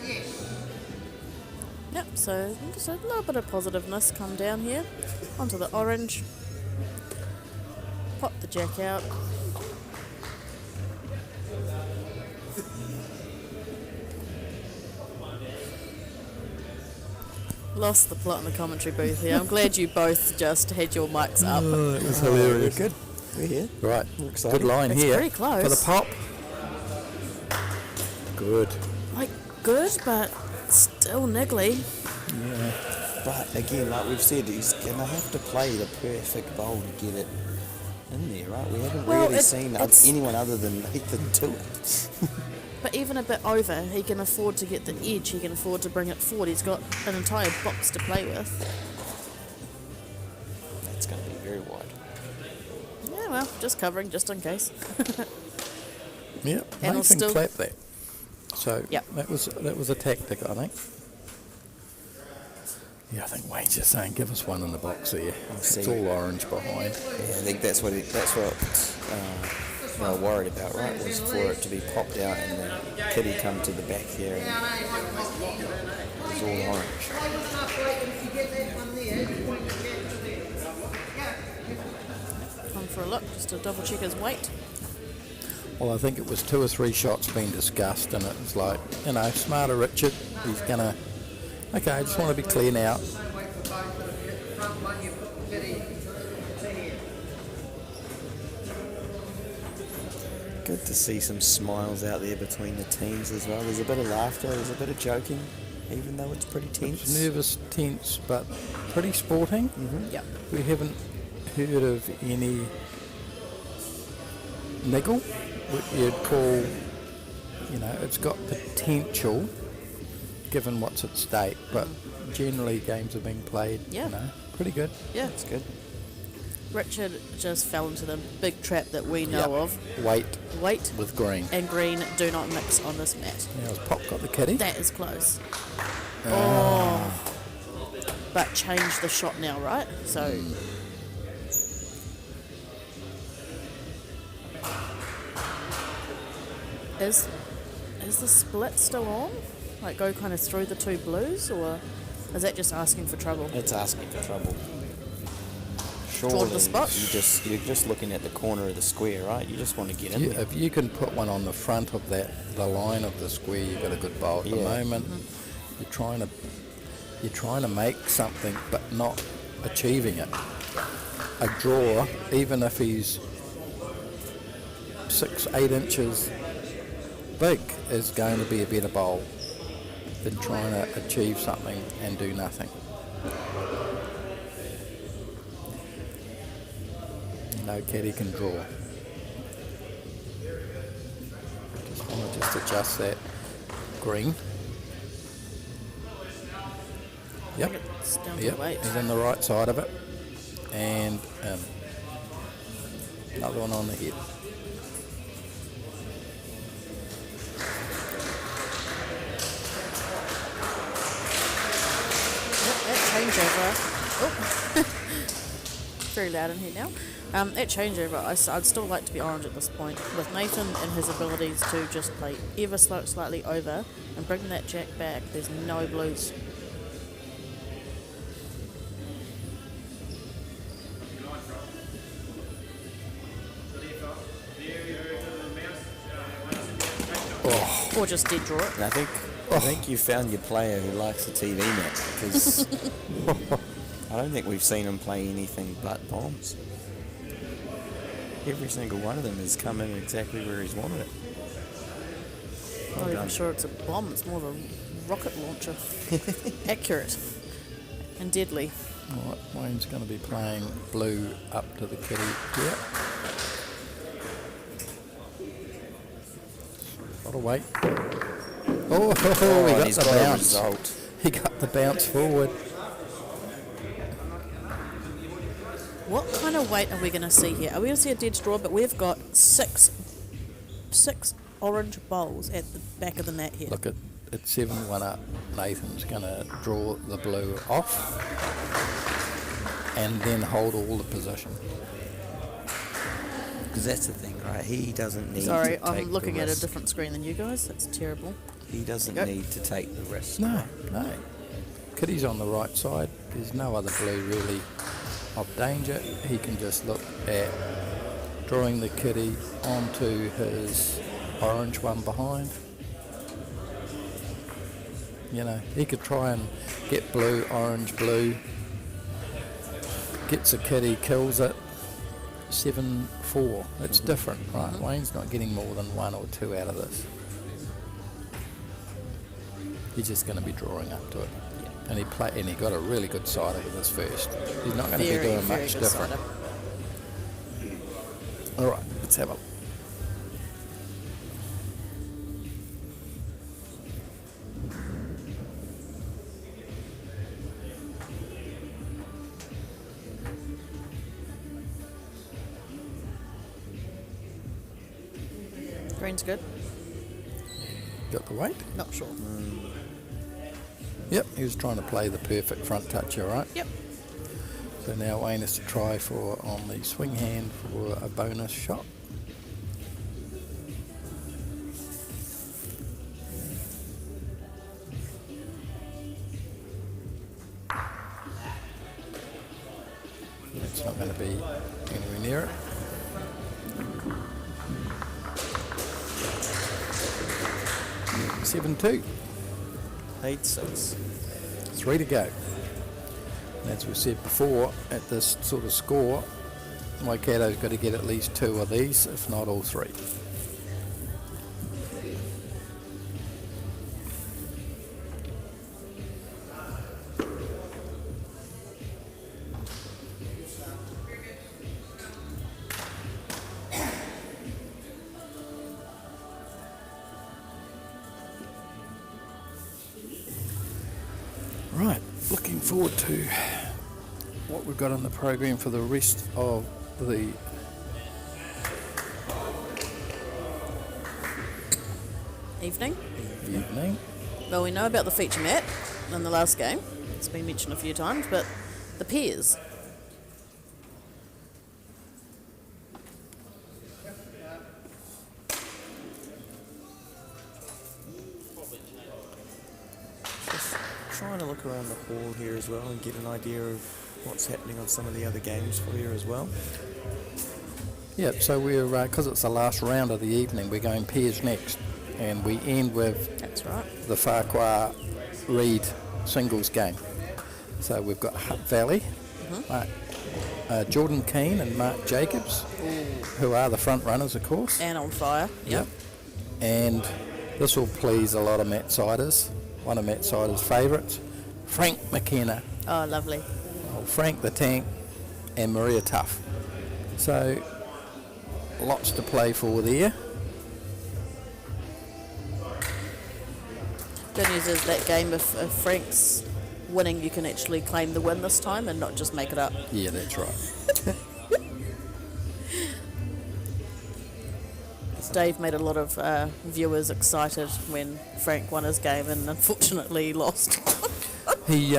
Yes. Yep, so just a little bit of positiveness come down here. Onto the orange. Pop the jack out. Lost the plot in the commentary booth here. I'm glad you both just had your mics up. Oh, it was hilarious. Good. We're here. Right, We're excited. good line It's here pretty close. for the pop. Good. Like, good, but still niggly. Yeah. But again, like we've said, he's going to have to play the perfect bowl to get it in there, right? We haven't Well, really seen it's- anyone other than Nathan do it. But even a bit over, he can afford to get the edge, he can afford to bring it forward. He's got an entire box to play with. That's going to be very wide. Yeah, well, just covering, just in case. Yeah, And Nathan still- clapped that. So Yep. that was a tactic, I think. Yeah, I think Wayne's just saying, give us one in the box there. see. It's all orange behind. Yeah, I think that's what they were worried about, right? Was for it to be popped out and the kitty come to the back here and it's all orange. If you get that one there, you point your jack to there. Come for a look, just to double check his weight. Well, I think it was 2 or 3 shots being discussed, and it was like, smarter Richard. He's gonna. Okay, I just want to be clear now. Same way for both, but if you hit the front one, you put the kitty to here. Good to see some smiles out there between the teams as well. There's a bit of laughter, there's a bit of joking, even though it's pretty tense. It's nervous, tense, but pretty sporting. Yep. We haven't heard of any niggle, what you'd call, it's got potential given what's at stake, but generally games are being played, Yeah. pretty good. Yeah. It's good. Richard just fell into the big trap that we know Yep. of. Weight White with green. and green do not mix on this mat. Now has Pop got the kitty? That is close. Oh. But change the shot now, right? So is the split still on? Like go kind of through the two blues, or is that just asking for trouble? It's asking for trouble. Draw to Surely the spot? you're just looking at the corner of the square, right? You just want to get in there. If you can put one on the front of the line of the square, you've got a good bowl. At the Yeah. moment, you're trying to make something, but not achieving it. A draw, even if he's 6-8 inches big, is going to be a better bowl than trying to achieve something and do nothing. Caddy can draw. Just want to adjust that green. Yep. It's down to Yep. weight. He's on the right side of it. And another one on the head. That changeover. Oh. Very loud in here now. That changeover, I'd still like to be orange at this point. With Nathan and his abilities to just play ever slightly over and bring that jack back, there's no blues. Or just dead draw it. And I think you found your player who likes the TV match, because I don't think we've seen him play anything but bombs. Every single one of them has come in exactly where he's wanted it. Not even sure it's a bomb, it's more of a rocket launcher. Accurate and deadly. Right, Wayne's going to be playing blue up to the kitty here. Got to wait. Oh, we and got he's the got a bounce. result. He got the bounce forward. What kind of weight are we going to see here? Are we going to see a dead draw? But we've got six orange bowls at the back of the mat here. Look, it's 7-1 up. Nathan's going to draw the blue off and then hold all the position. Because that's the thing, right? He doesn't need Sorry, to take I'm looking the at a risk. different screen than you guys. That's terrible. He doesn't There you go. need to take the risk. No. Kitty's on the right side. There's no other blue really of danger. He can just look at drawing the kitty onto his orange one behind. You know, he could try and get blue, orange, blue. Gets a kitty, kills it. 7-4. It's different, right? Wayne's not getting more than 1 or 2 out of this. He's just going to be drawing up to it. And he got a really good sider with his first. He's not going to be doing much different. All right, let's have a look. Green's good. Got the weight? Not sure. Yep, he was trying to play the perfect front touch, all right? Yep. So now Wayne has to try on the swing hand for a bonus shot. It's not going to be anywhere near it. Seven two. 8-6. 3 to go. And as we said before, at this sort of score, Waikato's got to get at least 2 of these, if not all 3. Right, looking forward to what we've got on the program for the rest of the Evening. evening. Well, we know about the feature mat in the last game. It's been mentioned a few times, but the pairs. Just trying to look around the hall here as well and get an idea of what's happening on some of the other games for you as well. Yep, so we're, because it's the last round of the evening, we're going pairs next. And we end with That's right. the Farquhar Reed singles game. So we've got Hutt Valley, Jordan Keane and Mark Jacobs, who are the front runners, of course. And on fire. Yep. And this will please a lot of Matt Siders, one of Matt Siders' favourites, Frank McKenna. Oh, lovely. Frank the Tank and Maria Tuff. So lots to play for there. Good news is that game, if Frank's winning, you can actually claim the win this time and not just make it up. Yeah, that's right. Dave made a lot of viewers excited when Frank won his game and unfortunately he lost. He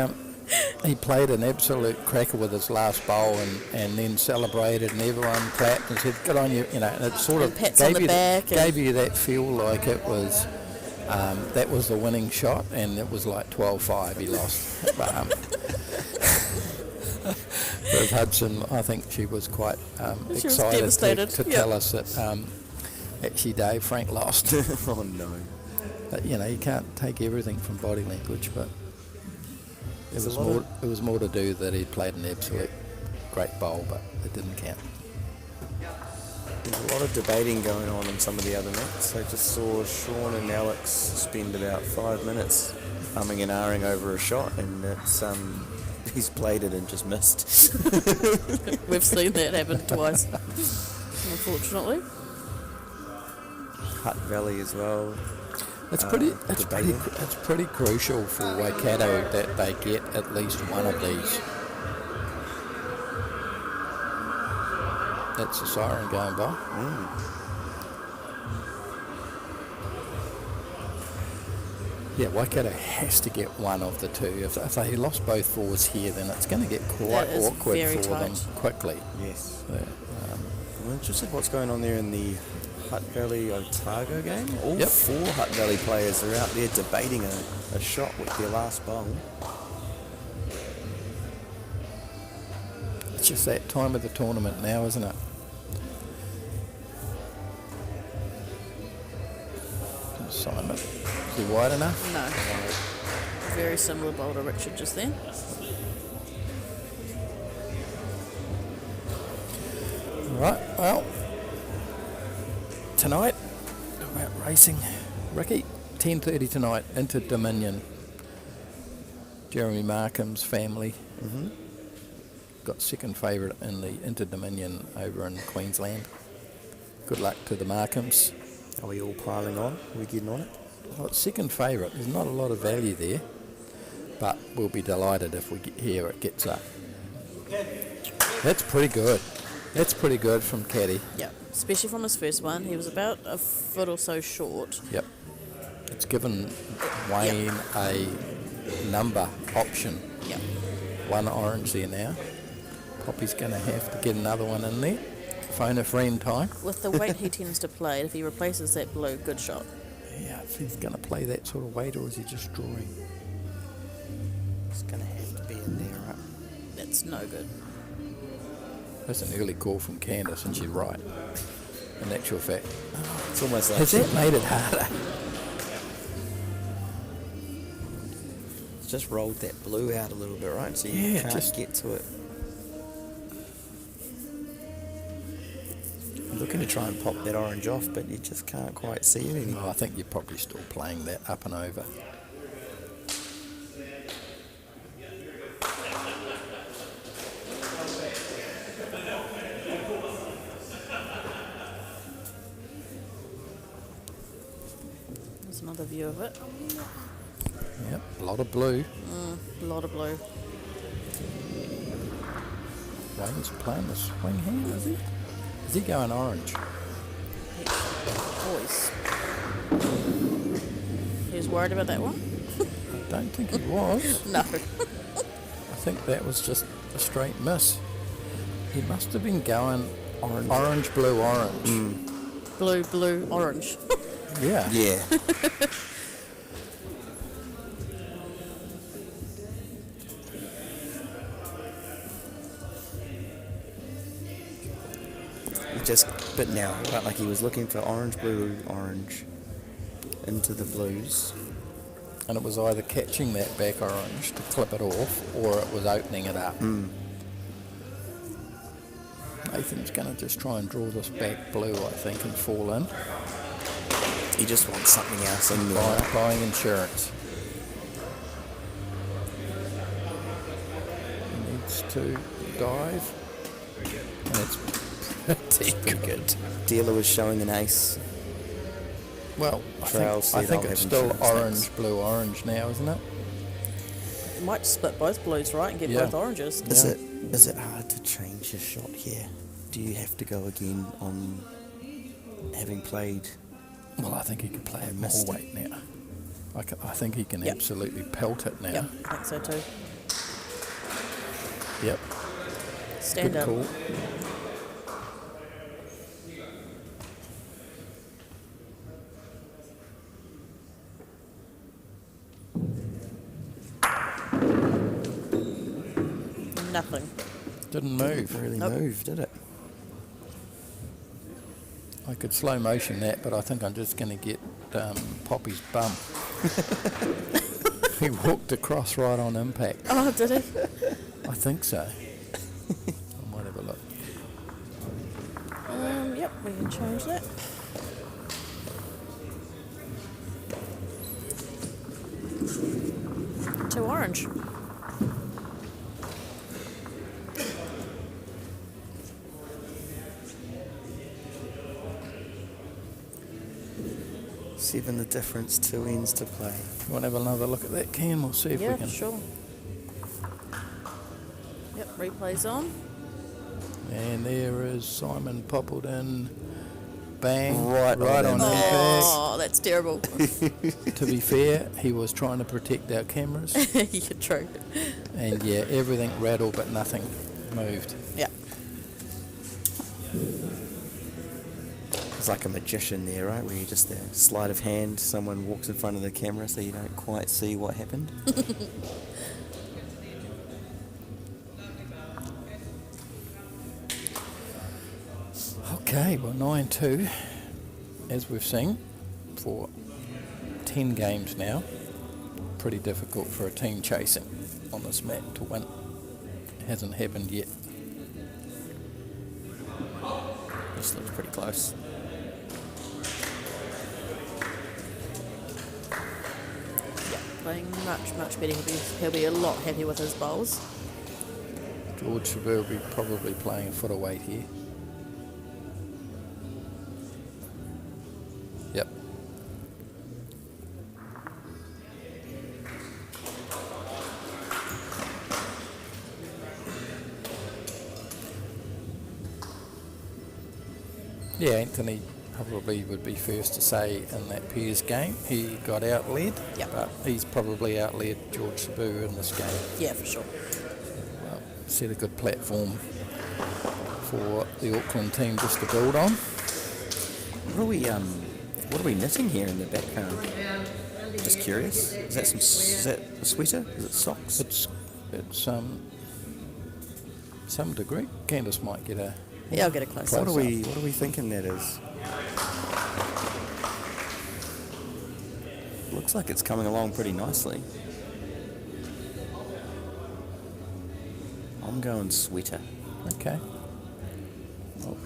played an absolute cracker with his last bowl and then celebrated and everyone clapped and said, good on you, you know, and it sort of pats on the back gave you that feel like it was, that was the winning shot, and it was like 12-5 he lost. With Hudson, I think she was quite was excited devastated. to tell us that actually Dave, Frank lost. Oh no. But, you know, you can't take everything from body language, but There's it was more to do that he played an absolute great bowl, but it didn't count. There's a lot of debating going on in some of the other nets. I just saw Sean and Alex spend about 5 minutes umming and ahhing over a shot, and it's he's played it and just missed. We've seen that happen twice, unfortunately. Hutt Valley as well. It's debating. pretty crucial for Waikato that they get at least one of these. That's a siren going by. Yeah, Waikato has to get one of the two. If they lost both fours here, then it's going to get quite That is awkward very for them tight. quickly. Yes. Yeah, I'm interested what's going on there in the Hutt Valley Otago game. All Yep. 4 Hutt Valley players are out there debating a shot with their last bowl. It's just that time of the tournament now, isn't it? Simon, is he wide enough? No. Very similar bowl to Richard just then. Right, well, tonight, about racing. Ricky, 10:30 tonight, into Dominion. Jeremy Markham's family got second favourite in the Inter Dominion over in Queensland. Good luck to the Markhams. Are we all piling on? Are we getting on it? Well, it's second favourite. There's not a lot of value there, but we'll be delighted if we hear it gets up. That's pretty good. That's pretty good from Caddy. Yeah, especially from his first one. He was about a foot or so short. Yep. It's given Wayne a number option. Yeah. One orange there now. Poppy's going to have to get another one in there. Phone a friend time. With the weight he tends to play, if he replaces that blue, good shot. Yeah, if he's going to play that sort of weight, or is he just drawing? It's going to have to be in there, right? That's no good. That's an early call from Candace, and she's right. In actual fact. It's almost like Has that made it harder? it's just rolled that blue out a little bit, right? So you Yeah, can't just- get to it. You're looking to try and pop that orange off, but you just can't quite see it anymore. Oh, I think you're probably still playing that up and over. There's another view of it. Yep, a lot of blue. A lot of blue. Wayne's playing the swing hand, is he? Is he going orange? Boys. He was worried about that one? I don't think he was. No. I think that was just a straight miss. He must have been going orange, blue, orange. Blue, blue, orange. Yeah. Yeah. But now, felt like he was looking for orange, blue, orange into the blues. And it was either catching that back orange to clip it off, or it was opening it up. Nathan's going to just try and draw this back blue, I think, and fall in. He just wants something else in there. Buying insurance. He needs to dive. And it's pretty good. Dealer was showing an ace. Well, Trowell I said, think "I'll it's have still insurance, orange, thanks." blue, orange now, isn't it? You might split both blues, right, and get Yeah. both oranges. Is it hard to change your shot here? Do you have to go again on having played? Well, I think he can play it more missed it. weight now. I think he can Yep. absolutely pelt it now. Yep, I think so too. Yep. Stand Good up. call. Nothing. Didn't move. Really Nope. move, did it? I could slow motion that, but I think I'm just going to get Poppy's bum. He walked across right on impact. Oh, did he? I think so. I might have a look. Yep, we can change that. To orange. Seven the difference, 2 ends to play. You want to have another look at that, Cam? We'll see if we Yeah, can. sure. Yep, replay's on. And there is Simon Poppleton. Bang. Right on on impact. impact. Oh, that's terrible. To be fair, he was trying to protect our cameras. You're true. And yeah, everything rattled but nothing moved. Yeah. It's like a magician there, right? Where you just sleight of hand, someone walks in front of the camera so you don't quite see what happened. Okay, well 9-2, as we've seen, for 10 games now. Pretty difficult for a team chasing on this mat to win. It hasn't happened yet. This looks pretty close. Yeah, playing much better. He'll be a lot happier with his bowls. Georghe will be probably playing a foot of weight here. Yep. Yeah, Anthony probably would be first to say in that pairs game he got outled, Yep. but he's probably outled Georghe Sirbu in this game. Yeah, for sure. Well, set a good platform for the Auckland team just to build on. What are we knitting here in the background? Just curious. Is that a sweater? Is it socks? It's some degree. Candice might get a. Yeah, I'll get a close What up. are we thinking that is? Looks like it's coming along pretty nicely. I'm going sweater. Okay. Well,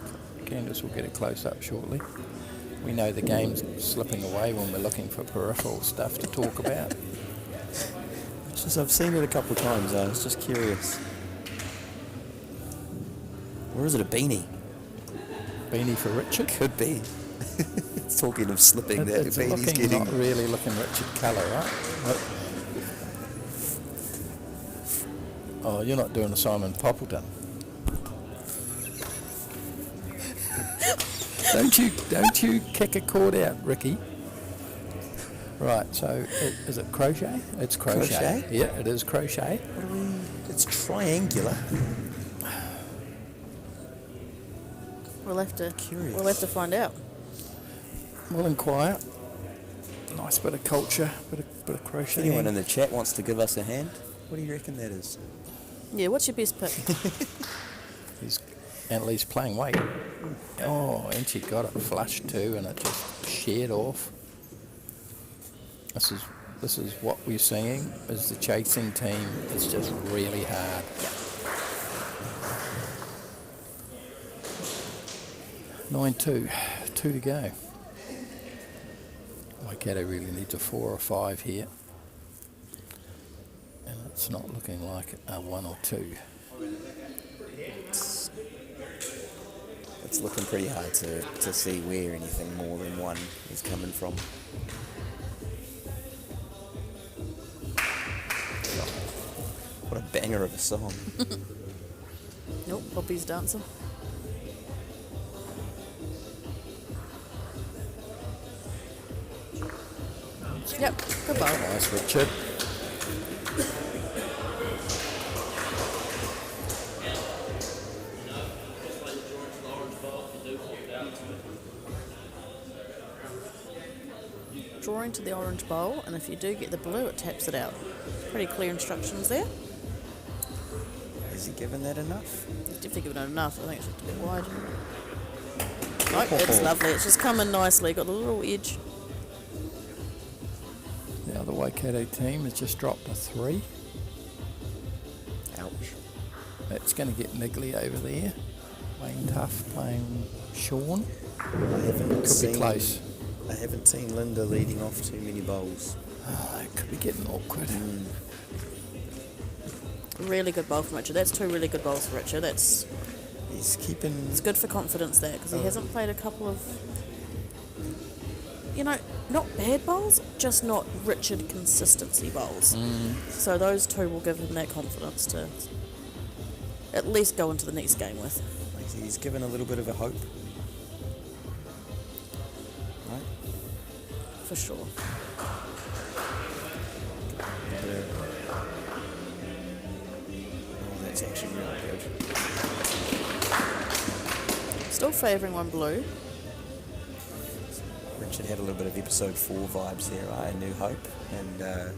Candice will get a close up shortly. We know the game's slipping away when we're looking for peripheral stuff to talk about. It's just, I've seen it a couple of times. I was just curious. Or is it a beanie? Beanie for Richard. Could be. Talking of slipping, that It's beanie's looking, getting. not really looking Richard colour, right? Oh, you're not doing a Simon Poppleton. Don't you kick a cord out, Ricky. Right, so is it crochet? It's crochet. Crochet? Yeah, it is crochet. It's triangular. We'll have to find out. We'll inquire. Nice bit of culture, bit of If crochet. anyone in the chat wants to give us a hand, what do you reckon that is? Yeah, what's your best pick? He's Annelies playing weight. Oh, and she got it flush too, and it just sheared off. This is what we're seeing is the chasing team is just really hard. Yeah. 9-2, 2 to go. Waikato really needs a 4 or 5 here, and it's not looking like a 1 or 2. It's looking pretty hard to see where anything more than one is coming from. What a banger of a song. Nope, Bobby's dancing. Yep, good ball. Nice, Richard. Drawing to the orange bowl, and if you do get the blue, it taps it out. Pretty clear instructions there. Has he given that enough? He's definitely given it enough. I think it's just a bit wide. Nope, it's lovely. It's just coming nicely. Got a little edge. Now the Waikato team has just dropped a 3. Ouch. That's going to get niggly over there. Wayne Tough playing Sean. Could be close. I haven't seen Linda leading off too many bowls. Oh, it could be getting awkward. Really good bowl from Richard. That's 2 really good bowls for Richard. He's keeping. It's good for confidence there because he hasn't played a couple of, not bad bowls, just not Richard consistency bowls. So those 2 will give him that confidence to at least go into the next game with. He's given a little bit of a hope. Right? For sure. Oh, that's actually really good. Still favouring one blue. match. It had a little bit of episode 4 vibes there, right? A New Hope. And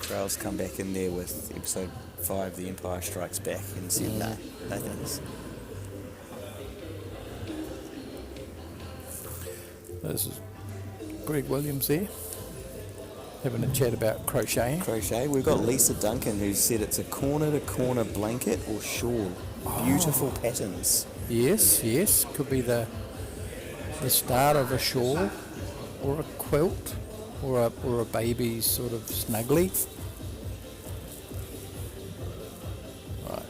Trowell's come back in there with episode 5, The Empire Strikes Back, and said, no thanks. This is Greg Williams there, having a chat about crocheting. Crochet. We've got Lisa Duncan, who said it's a corner-to-corner blanket or shawl. Beautiful patterns. Yes, could be the start of a shawl or a quilt or a baby's sort of snuggly. Right,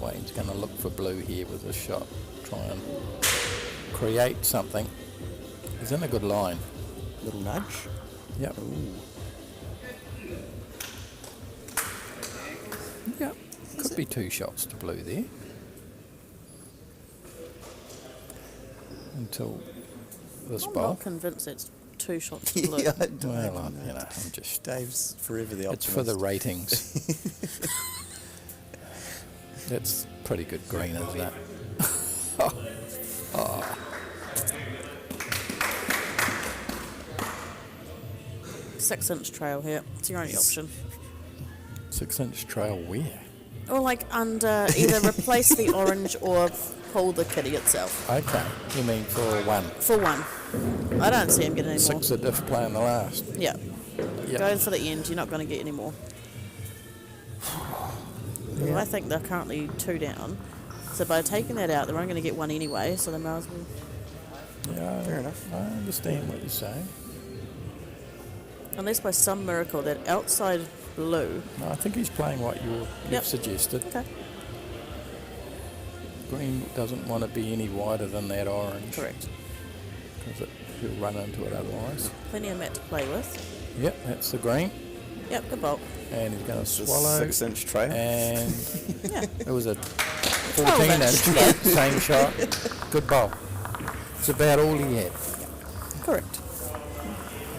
Wayne's going to look for blue here with this shot, try and create something. He's in a good line. Little nudge. Yep. Ooh. Yep. Could be 2 shots to blue there. Until this I'm bowl. not convinced it's 2 shots to blue. Yeah, I don't Well, know. I'm just... Dave's forever the optimist. It's for the ratings. That's pretty good green, isn't it? Oh. 6-inch trail here. It's your only option. 6-inch trail where? Or like under, either replace the orange or pull the kitty itself. Okay, you mean for 1. For 1. I don't see him getting any more. 6 a diff playing the last. Yeah. Yep. Go for the end. You're not going to get any more. Well, I think they're currently 2 down. So by taking that out, they're only going to get 1 anyway. So they might as well. Yeah, Fair enough. I understand what you're saying. Unless by some miracle that outside blue. No, I think he's playing what you've suggested. Okay. Green doesn't want to be any wider than that orange. Correct. Because he'll run into it otherwise. Plenty of mat to play with. Yep, that's the green. Yep, good bolt. And he's going to It's a swallow. 6-inch trail. And Yeah. it was a 12 inch. 14-inch, same shot. Good bowl. It's about all he had. Correct.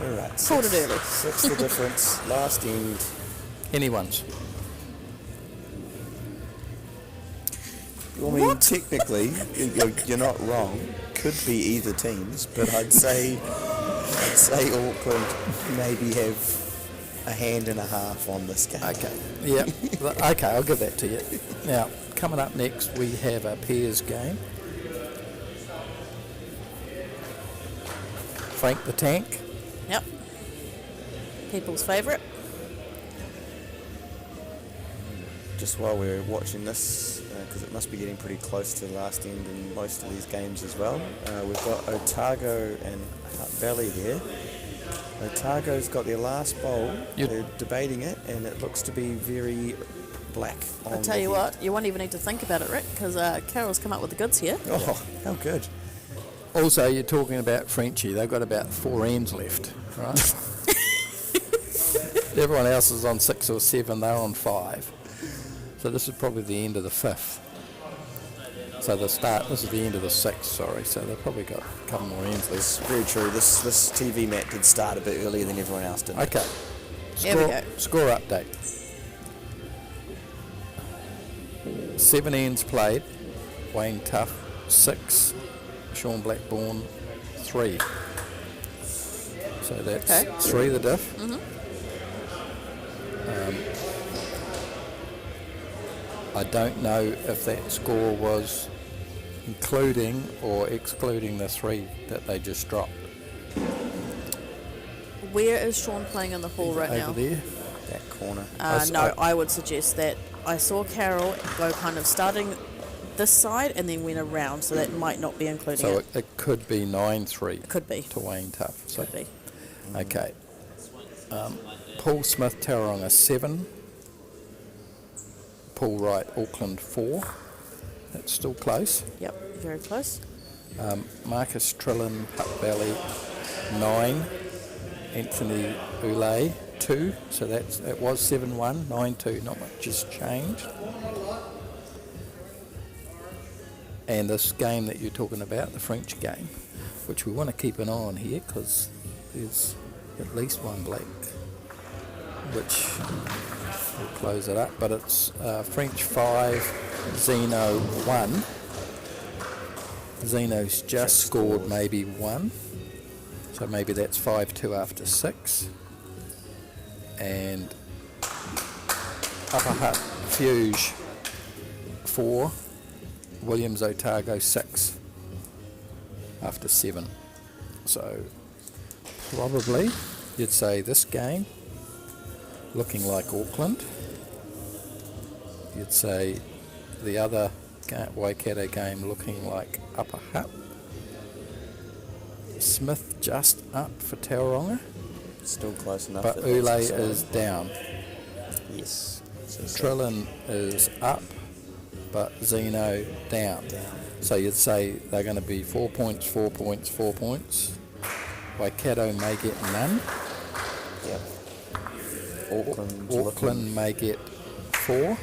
All right. Called it early. 6 the difference. Last end. Anyone's. I mean, technically, you're not wrong. Could be either teams, but I'd say Auckland maybe have a hand and a half on this game. Okay. Yeah. Okay, I'll give that to you. Now, coming up next, we have a pairs game. Frank the Tank. Yep. People's favourite. Just while we're watching this, because it must be getting pretty close to the last end in most of these games as well, we've got Otago and Hutt Valley here. Otago's got their last bowl. They're debating it, and it looks to be very black on I'll tell you what, you won't even need to think about it, Rick, because Carol's come up with the goods here. Oh, how good. Also, you're talking about Frenchie. They've got about 4 ends left, right? Everyone else is on 6 or 7. They're on 5. So this is probably the end of the 5th. So this is the end of the 6th, sorry. So they've probably got a couple more ends left. It's very true. This TV mat did start a bit earlier than everyone else did. Okay. Here we go. Score update. 7 ends played. Wayne Tough, 6. Sean Blackburn, 3. So that's Okay. 3 the diff. I don't know if that score was including or excluding the 3 that they just dropped. Where is Sean playing in the hall right now? Over there. That corner. No, I would suggest that I saw Carol go kind of starting this side and then went around, so that might not be including So it. it could be 9-3 Could be. to Wayne Tough. So, Could be. okay. Paul Smith Tauranga 7. Paul Wright Auckland 4. That's still close. Yep, very close. Marcus Trillin Hutt Valley 9. Anthony Ulay 2. So it was 7-1, 9-2. Not much has changed. And this game that you're talking about, the French game, which we want to keep an eye on here because there's at least one black, which will close it up. But it's French 5, Zeno 1. Zeno's just scored maybe 1. So maybe that's 5-2 after 6. And Upper Hutt Fuge 4, Williams Otago 6 after 7. So probably you'd say this game looking like Auckland. You'd say the other Waikato game looking like Upper Hutt. Smith just up for Tauranga, Still close enough. but that Ule that's is exciting. down. Yes. So Trillin is up, but Zeno down. So you'd say they're going to be 4 points, 4 points, 4 points. Waikato may get none. Yep. Auckland. Auckland may get 4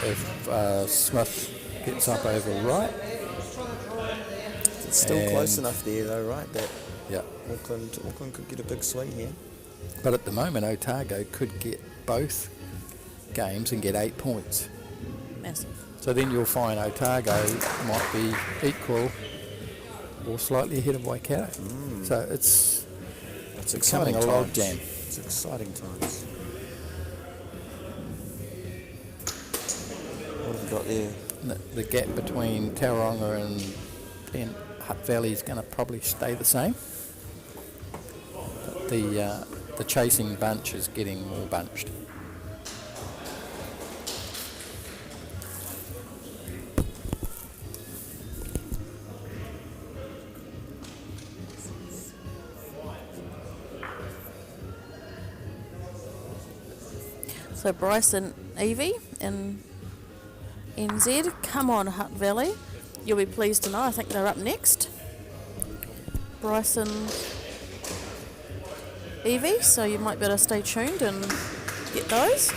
if Smith gets up over right. It's still and- close enough there, though, right? That Yeah, Auckland could get a big swing here. but at the moment Otago could get both games and get 8 points. Massive. So then you'll find Otago might be equal or slightly ahead of Waikato. So it's It's becoming exciting a times. log jam. It's exciting times. What have we got there? The gap between Tauranga and Hutt Valley is going to probably stay the same. But the chasing bunch is getting more bunched. So Bryce and Evie in NZ. Come on, Hutt Valley. You'll be pleased to know I think they're up next. Bryce and Evie, so you might better stay tuned and get those.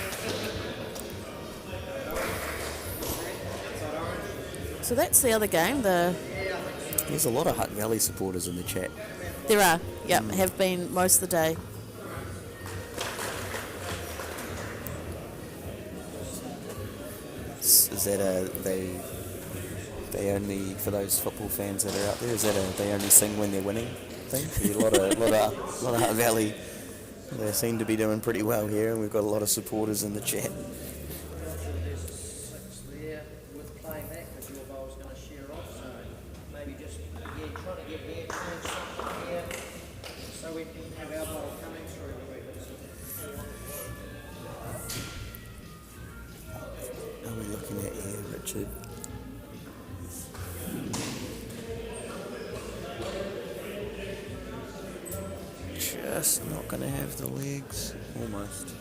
So that's the other game. There's a lot of Hutt Valley supporters in the chat. There are, yep, have been most of the day. Is that they only, for those football fans that are out there, is that they only sing when they're winning thing? A lot of Hutt Valley, they seem to be doing pretty well here, and we've got a lot of supporters in the chat. There with playing that because your bowl's going to shear off, so maybe just trying to get there, change something here so we can have our bowl coming through. What are we looking at here, Richard? Just not going to have the legs, almost.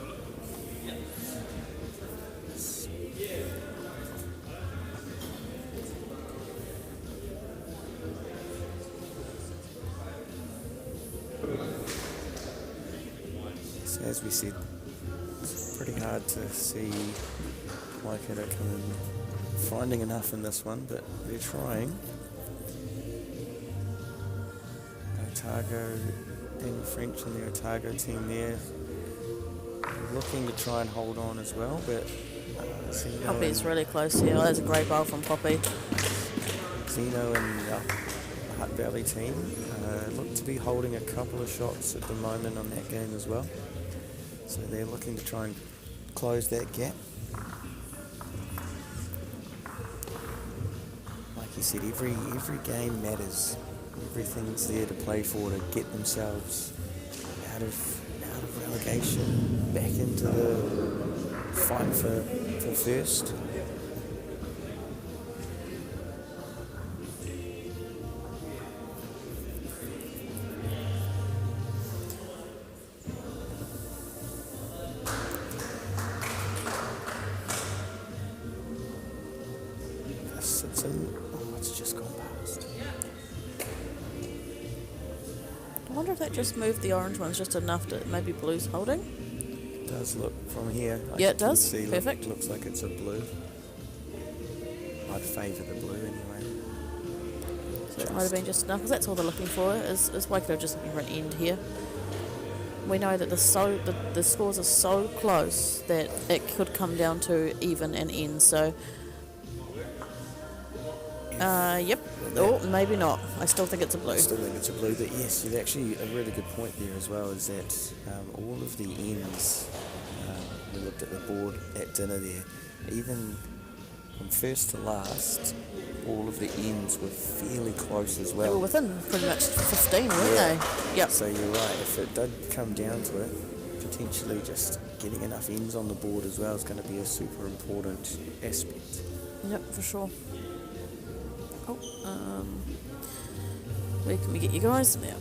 So as we said, it's pretty hard to see Waikato coming, finding enough in this one, but they're trying. Otago being French and the Otago team there, looking to try and hold on as well, but Zeno Poppy's and, really close here. Oh, that's a great bowl from Poppy. Zeno and the Hutt Valley team look to be holding a couple of shots at the moment on that game as well. So they're looking to try and close that gap. Like you said, every game matters. Everything's there to play for, to get themselves out of relegation, back into the fight for first. Sits in. Oh, it's just gone past. I wonder if that just moved the orange ones just enough to maybe blue's holding. It does look from here. Yeah, it can does. See, Perfect. Looks like it's a blue. I'd favour the blue anyway. So it might have been just enough, because that's all they're looking for, is Waikato just looking for an end here. We know that the scores are so close that it could come down to even and end, so Yep. Oh, maybe not. I still think it's a blue. I still think it's a blue, but yes, you've actually a really good point there as well, is that all of the ends, we looked at the board at dinner there, even from first to last, all of the ends were fairly close as They were well. within pretty much 15, weren't they? Yep. So you're right, if it did come down to it, potentially just getting enough ends on the board as well is going to be a super important aspect. Yep, for sure. Oh, where can we get you guys? Yeah.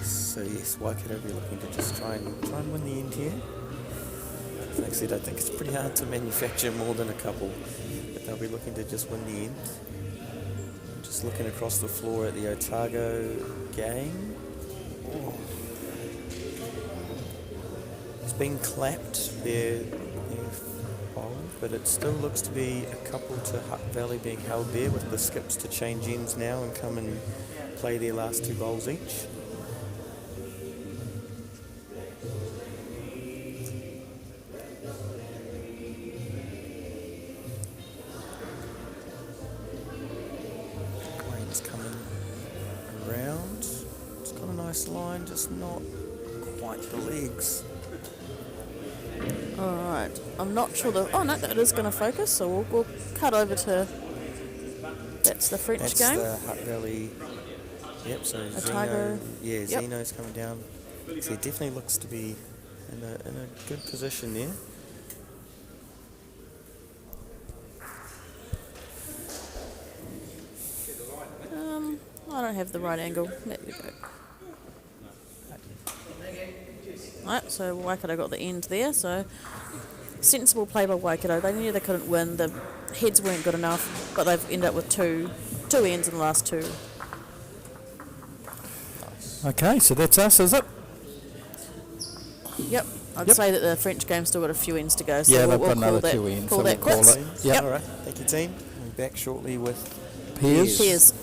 So yes, Waikato will be looking to just try and win the end here. Like I said, I think it's pretty hard to manufacture more than a couple, but they'll be looking to just win the end. Just looking across the floor at the Otago gang. Oh. It's been clapped their bowl, but it still looks to be a couple to Hutt Valley being held there, with the skips to change ends now and come and play their last 2 bowls each. Grain's coming around. It's got a nice line, just not quite the legs. Alright. I'm not sure oh no, that is going to focus, so we'll cut over to... That's the French That's game. the Hutt Valley. Yep, so Otago. Zeno. Yeah, Yep. Zeno's coming down. So he definitely looks to be in a good position there. I don't have the right angle. There we go. Right, so Waikato got the end there, so sensible play by Waikato. They knew they couldn't win, the heads weren't good enough, but they've ended up with two ends in the last 2. Okay, so that's us, is it? Yep, I'd say that the French game's still got a few ends to go, so Yeah, we'll they've got call another 2 ends, call so that we'll call quits. it. Yep. Alright, thank you team. We'll be back shortly with Peers. Cheers.